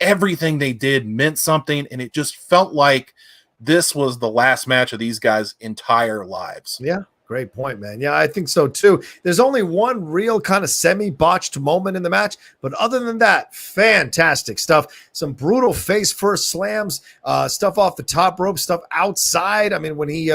Everything they did meant something, and it just felt like this was the last match of these guys' entire lives. Yeah. Great point, man. Yeah, I think so too. There's only one real kind of semi-botched moment in the match, but other than that, fantastic stuff. Some brutal face-first slams, stuff off the top rope, stuff outside. I mean, when he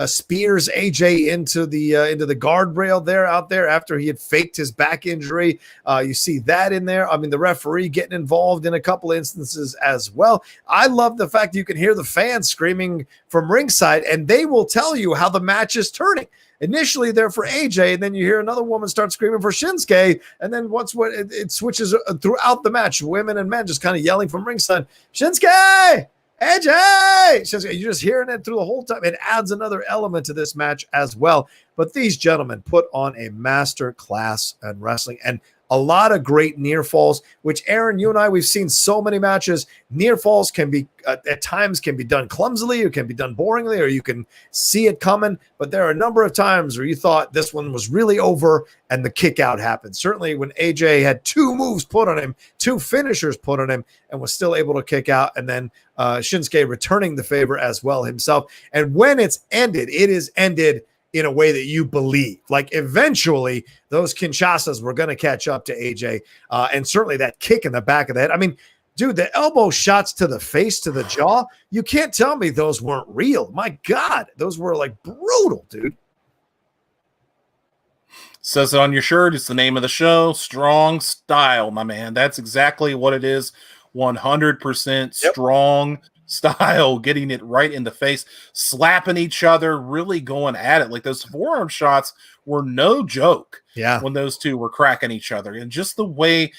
spears AJ into the guardrail out there after he had faked his back injury, you see that in there. I mean, the referee getting involved in a couple instances as well. I love the fact that you can hear the fans screaming from ringside, and they will tell you how the match is turning. Initially, they're for AJ, and then you hear another woman start screaming for Shinsuke, and then it switches throughout the match. Women and men just kind of yelling from ringside, Shinsuke, AJ, Shinsuke. You're just hearing it through the whole time. It adds another element to this match as well. But these gentlemen put on a master class in wrestling, and a lot of great near falls, which, Aaron, you and I, we've seen so many matches. Near falls can be, at times, can be done clumsily, or can be done boringly, or you can see it coming. But there are a number of times where you thought this one was really over and the kick out happened. Certainly when AJ had two moves put on him, two finishers put on him, and was still able to kick out. And then Shinsuke returning the favor as well himself. And when it's ended, it is ended in a way that you believe. Like, eventually those Kinshasas were going to catch up to AJ. And certainly that kick in the back of the head. I mean, dude, the elbow shots to the face, to the jaw, you can't tell me those weren't real. My God, those were like brutal, dude. Says it on your shirt. It's the name of the show. Strong style, my man. That's exactly what it is. 100% strong style, getting it right in the face, slapping each other, really going at it. Like, those forearm shots were no joke when those two were cracking each other. And just the way,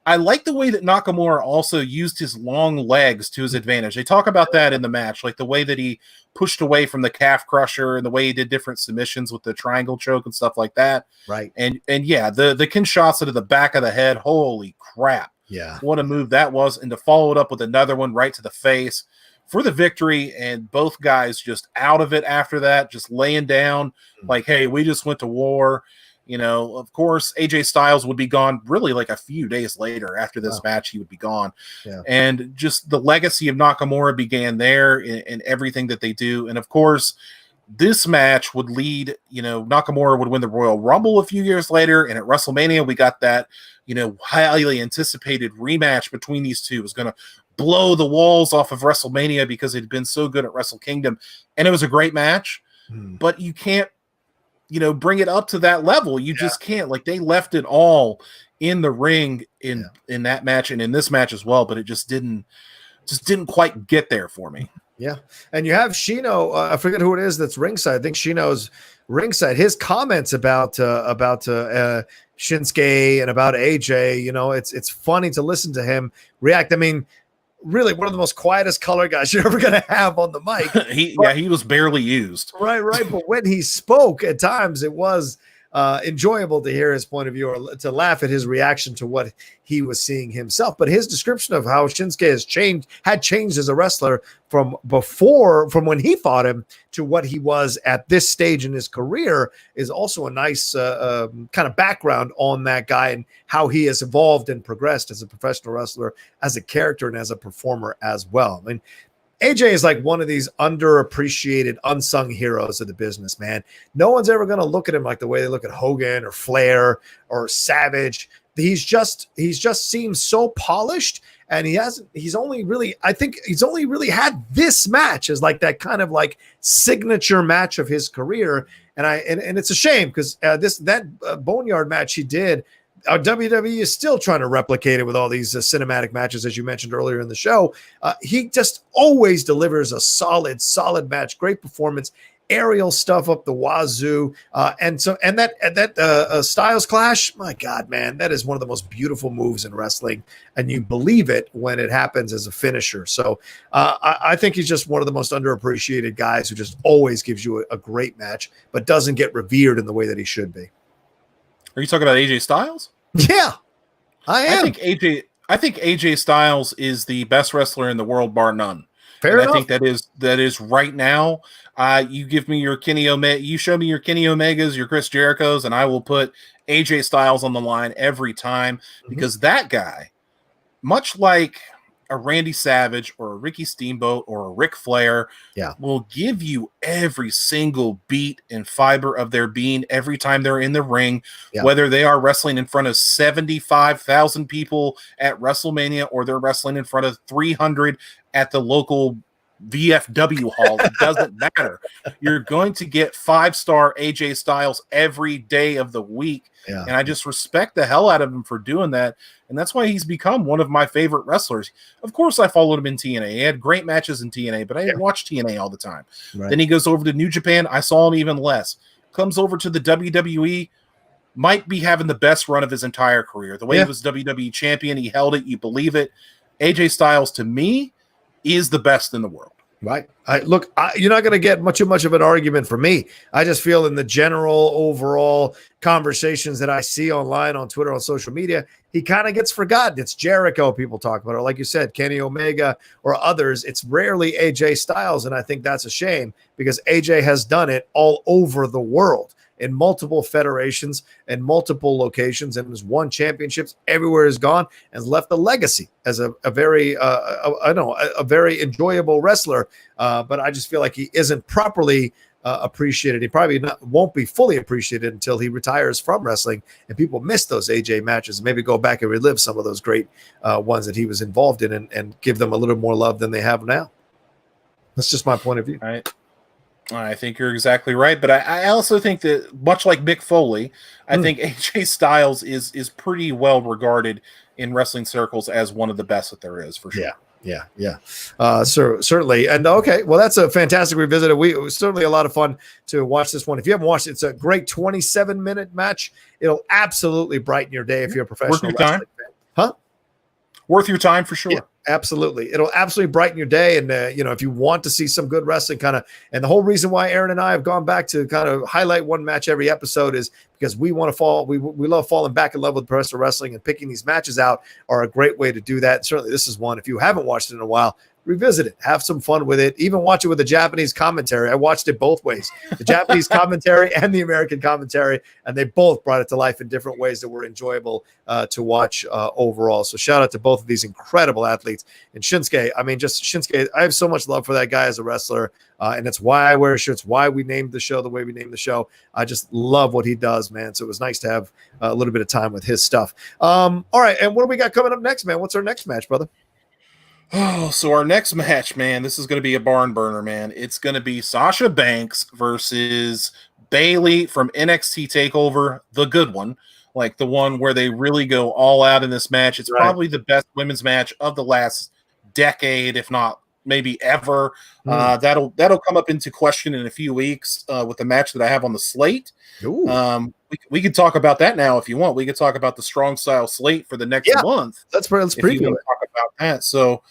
I like the way that Nakamura also used his long legs to his advantage. They talk about that in the match, like the way that he pushed away from the calf crusher and the way he did different submissions with the triangle choke and stuff like that. Right. And yeah, the Kinshasa to the back of the head, holy crap. Yeah. What a move that was. And to follow it up with another one right to the face for the victory, and both guys just out of it after that, just laying down like, hey, we just went to war. Of course, AJ Styles would be gone really like a few days later after this match. He would be gone. Yeah. And just the legacy of Nakamura began there in everything that they do. And of course, this match would lead, Nakamura would win the Royal Rumble a few years later. And at WrestleMania, we got that, highly anticipated rematch between these two. It was going to blow the walls off of WrestleMania because it had been so good at Wrestle Kingdom. And it was a great match, but you can't, bring it up to that level. You just can't. Like, they left it all in the ring in that match and in this match as well, but it just didn't quite get there for me. Yeah. And you have Shino, I forget who it is that's ringside. I think Shino's ringside. His comments about Shinsuke and about AJ, it's funny to listen to him react. I mean, really one of the most quietest color guys you're ever going to have on the mic. He was barely used. Right. But when he spoke at times, it was enjoyable to hear his point of view, or to laugh at his reaction to what he was seeing himself. But his description of how Shinsuke had changed as a wrestler from when he fought him to what he was at this stage in his career is also a nice kind of background on that guy and how he has evolved and progressed as a professional wrestler, as a character, and as a performer as well. I mean, AJ is like one of these underappreciated, unsung heroes of the business, man. No one's ever going to look at him like the way they look at Hogan or Flair or Savage. He's just seems so polished, and he's only really had this match as like that kind of like signature match of his career. And it's a shame because that Boneyard match he did, WWE is still trying to replicate it with all these cinematic matches, as you mentioned earlier in the show. He just always delivers a solid match, great performance, aerial stuff up the wazoo. And that Styles Clash, my God, man, that is one of the most beautiful moves in wrestling. And you believe it when it happens as a finisher. So I think he's just one of the most underappreciated guys who just always gives you a great match, but doesn't get revered in the way that he should be. Are you talking about AJ Styles? Yeah, I am. I think AJ Styles is the best wrestler in the world, bar none. Fair enough. I think that is right now. You give me your Kenny Omega, you show me your Kenny Omegas, your Chris Jerichos, and I will put AJ Styles on the line every time because that guy, much like a Randy Savage or a Ricky Steamboat or a Ric Flair, will give you every single beat and fiber of their being every time they're in the ring, whether they are wrestling in front of 75,000 people at WrestleMania or they're wrestling in front of 300 at the local VFW hall. It doesn't matter. You're going to get 5-star AJ Styles every day of the week. Yeah. And I just respect the hell out of him for doing that. And that's why he's become one of my favorite wrestlers. Of course, I followed him in TNA. He had great matches in TNA, but I didn't watch TNA all the time. Right. Then he goes over to New Japan. I saw him even less. Comes over to the WWE, might be having the best run of his entire career. The way he was WWE champion, he held it. You believe it. AJ Styles, to me, is the best in the world. Right. You're not going to get much of an argument from me. I just feel in the general overall conversations that I see online, on Twitter, on social media, he kind of gets forgotten. It's Jericho people talk about, or like you said, Kenny Omega or others. It's rarely AJ Styles, and I think that's a shame because AJ has done it all over the world in multiple federations and multiple locations and has won championships everywhere he's gone and left a legacy as a very enjoyable wrestler. But I just feel like he isn't properly appreciated. He probably won't be fully appreciated until he retires from wrestling and people miss those AJ matches and maybe go back and relive some of those great ones that he was involved in and give them a little more love than they have now. That's just my point of view. All right. I think you're exactly right, but I also think that much like Mick Foley, I think AJ Styles is pretty well regarded in wrestling circles as one of the best that there is, for sure. Yeah. Certainly. And okay, well, that's a fantastic revisit. It was certainly a lot of fun to watch this one. If you haven't watched it, it's a great 27-minute match. It'll absolutely brighten your day if you're a professional wrestling fan. Huh? Worth your time for sure. Yeah. Absolutely. It'll absolutely brighten your day. And, if you want to see some good wrestling and the whole reason why Aaron and I have gone back to kind of highlight one match every episode is because we want to we love falling back in love with professional wrestling, and picking these matches out are a great way to do that. And certainly this is one. If you haven't watched it in a while, revisit it, have some fun with it, even watch it with the Japanese commentary. I watched it both ways, the Japanese commentary and the American commentary, and they both brought it to life in different ways that were enjoyable to watch overall. So shout out to both of these incredible athletes. And Shinsuke, Shinsuke, I have so much love for that guy as a wrestler, and it's why I wear shirts, why we named the show the way we named the show. I just love what he does, man. So it was nice to have a little bit of time with his stuff. All right, and what do we got coming up next, man? What's our next match, brother? Oh, so our next match, man, this is going to be a barn burner, man. It's going to be Sasha Banks versus Bayley from NXT TakeOver, the good one, like the one where they really go all out in this match. It's probably the best women's match of the last decade, if not maybe ever. That'll come up into question in a few weeks with the match that I have on the slate. We could talk about that now if you want. We could talk about the strong style slate for the next month. Let's preview it. Talk about that. So,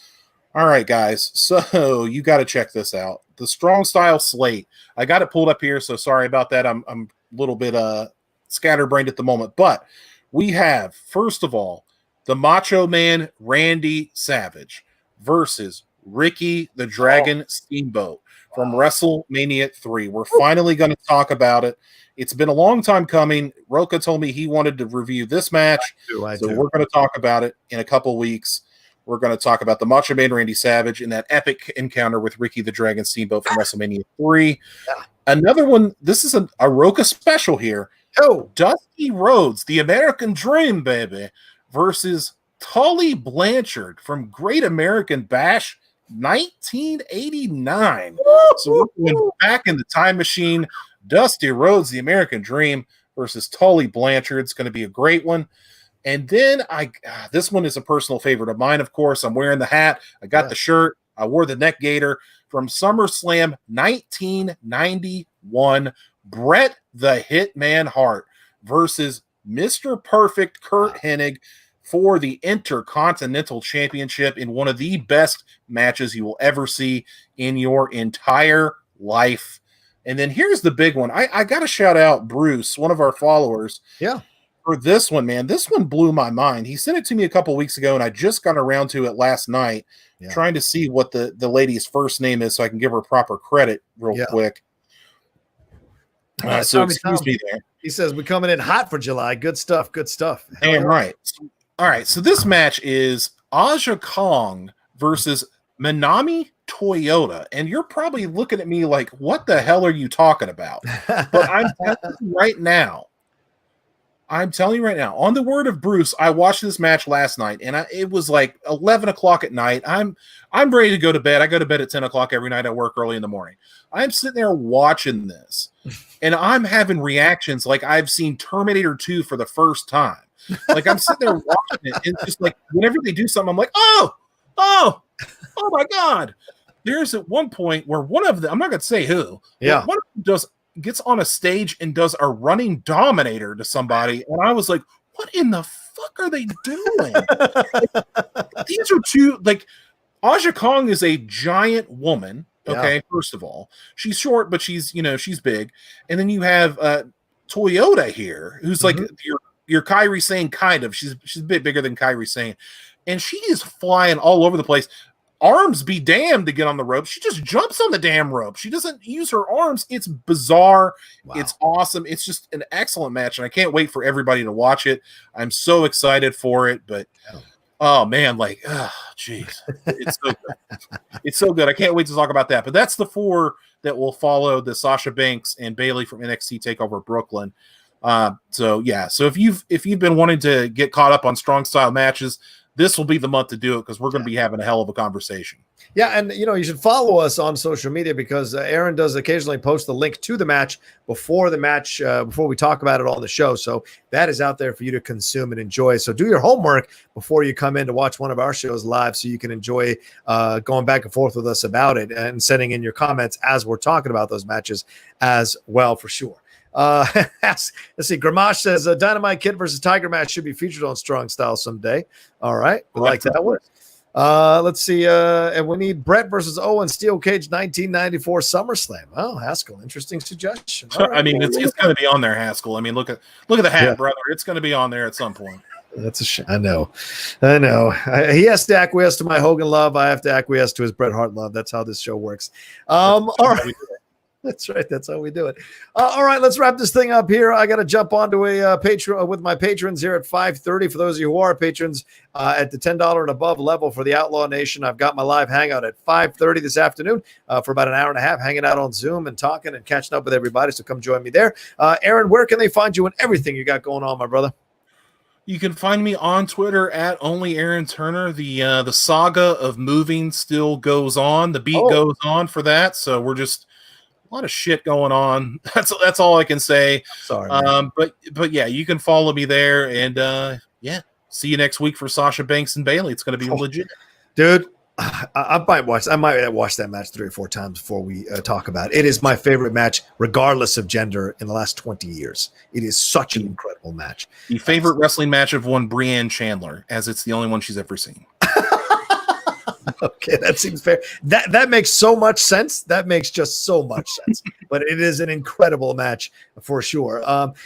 all right, guys. So you got to check this out. The strong style slate. I got it pulled up here, so sorry about that. I'm a little bit scatterbrained at the moment, but we have, first of all, the Macho Man Randy Savage versus Ricky the Dragon Steamboat from WrestleMania 3. We're finally going to talk about it. It's been a long time coming. Rocha told me he wanted to review this match, so we're going to talk about it in a couple weeks. We're going to talk about the Macho Man Randy Savage in that epic encounter with Ricky the Dragon Steamboat from WrestleMania 3. Yeah. Another one, this is a Rocha special here. Oh, Dusty Rhodes, the American Dream, baby, versus Tully Blanchard from Great American Bash 1989. So we're going back in the time machine. Dusty Rhodes, the American Dream, versus Tully Blanchard. It's going to be a great one. And then this one is a personal favorite of mine, of course. I'm wearing the hat. I got the shirt. I wore the neck gaiter from SummerSlam 1991. Bret the Hitman Hart versus Mr. Perfect Kurt Hennig for the Intercontinental Championship in one of the best matches you will ever see in your entire life. And then here's the big one. I got to shout out Bruce, one of our followers. Yeah. For this one, man. This one blew my mind. He sent it to me a couple weeks ago, and I just got around to it last night, trying to see what the lady's first name is so I can give her proper credit real quick. So excuse me there. He says, we're coming in hot for July. Good stuff. Good stuff. Damn right. All right. So this match is Aja Kong versus Manami Toyota. And you're probably looking at me like, what the hell are you talking about? But I'm telling you right now, on the word of Bruce, I watched this match last night, and it was like 11 o'clock at night. I'm ready to go to bed. I go to bed at 10 o'clock every night. I work early in the morning. I'm sitting there watching this, and I'm having reactions like I've seen Terminator 2 for the first time. Like, I'm sitting there watching it, and just like whenever they do something, I'm like, oh my God. There's at one point where one of them, I'm not going to say who, one of them gets on a stage and does a running dominator to somebody, and I was like, what in the fuck are they doing? These are two, like, Aja Kong is a giant woman, okay, first of all. She's short, but she's big. And then you have Toyota here, who's like your Kairi Sane, kind of. She's a bit bigger than Kairi Sane. And she is flying all over the place. Arms be damned to get on the rope. She just jumps on the damn rope. She doesn't use her arms. It's bizarre. Wow. It's awesome. It's just an excellent match, and I can't wait for everybody to watch it. I'm so excited for it, but oh man, like, jeez, it's so good. It's so good. I can't wait to talk about that. But that's the four that will follow the Sasha Banks and Bayley from NXT TakeOver Brooklyn. So if you've been wanting to get caught up on strong style matches, this will be the month to do it, because we're going to be having a hell of a conversation. Yeah, and you should follow us on social media, because Aaron does occasionally post the link to the match before we talk about it on the show. So that is out there for you to consume and enjoy. So do your homework before you come in to watch one of our shows live, so you can enjoy going back and forth with us about it and sending in your comments as we're talking about those matches as well, for sure. Let's see. Gramash says Dynamite Kid versus Tiger match should be featured on Strong Style someday. All right, we like that one. Let's see. And we need Brett versus Owen Steel Cage 1994 SummerSlam. Oh, Haskell, interesting suggestion. Right. I mean, it's going to be on there, Haskell. I mean, look at the hat, brother. It's going to be on there at some point. That's a shame. I know. He has to acquiesce to my Hogan love. I have to acquiesce to his Bret Hart love. That's how this show works. All right. That's right. That's how we do it. All right, let's wrap this thing up here. I got to jump onto a Patreon with my patrons here at 5:30. For those of you who are patrons at the $10 and above level for the Outlaw Nation, I've got my live hangout at 5:30 this afternoon for about an hour and a half, hanging out on Zoom and talking and catching up with everybody. So come join me there. Aaron, where can they find you and everything you got going on, my brother? You can find me on Twitter at only Aaron Turner. The saga of moving still goes on. The beat goes on for that. So we're just a lot of shit going on. That's all I can say. Sorry. But yeah, you can follow me there, and see you next week for Sasha Banks and Bayley. It's going to be legit, dude. I might watch that match 3 or 4 times before we talk about it. It is my favorite match, regardless of gender, in the last 20 years. It is such an incredible match. The favorite wrestling match of one Brianne Chandler, as it's the only one she's ever seen. Okay, that seems fair. That makes so much sense. That makes just so much sense. But it is an incredible match for sure.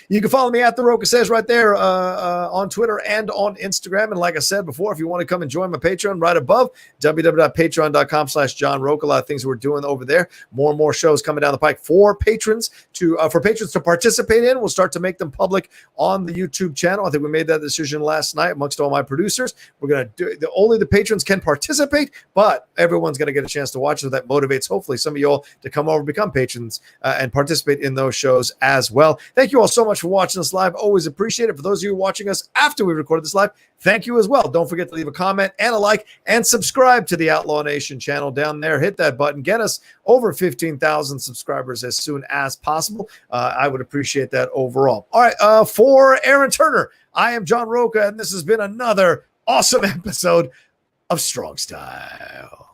You can follow me at the Rocha Says right there on Twitter and on Instagram. And like I said before, if you want to come and join my Patreon right above, www.patreon.com/John Rocha. A lot of things we're doing over there. More and more shows coming down the pike for patrons to participate in. We'll start to make them public on the YouTube channel. I think we made that decision last night amongst all my producers. We're going to do only the patrons can participate, but everyone's going to get a chance to watch. So that motivates hopefully some of you all to come over, become patrons, and participate in those shows as well. Thank you all so much for watching us live. Always appreciate it. For those of you watching us after we recorded this live, thank you as well. Don't forget to leave a comment and a like and subscribe to the Outlaw Nation channel down there. Hit that button. Get us over 15,000 subscribers as soon as possible. I would appreciate that overall. All right. For Aaron Turner, I am John Rocha, and this has been another awesome episode of Strong Style.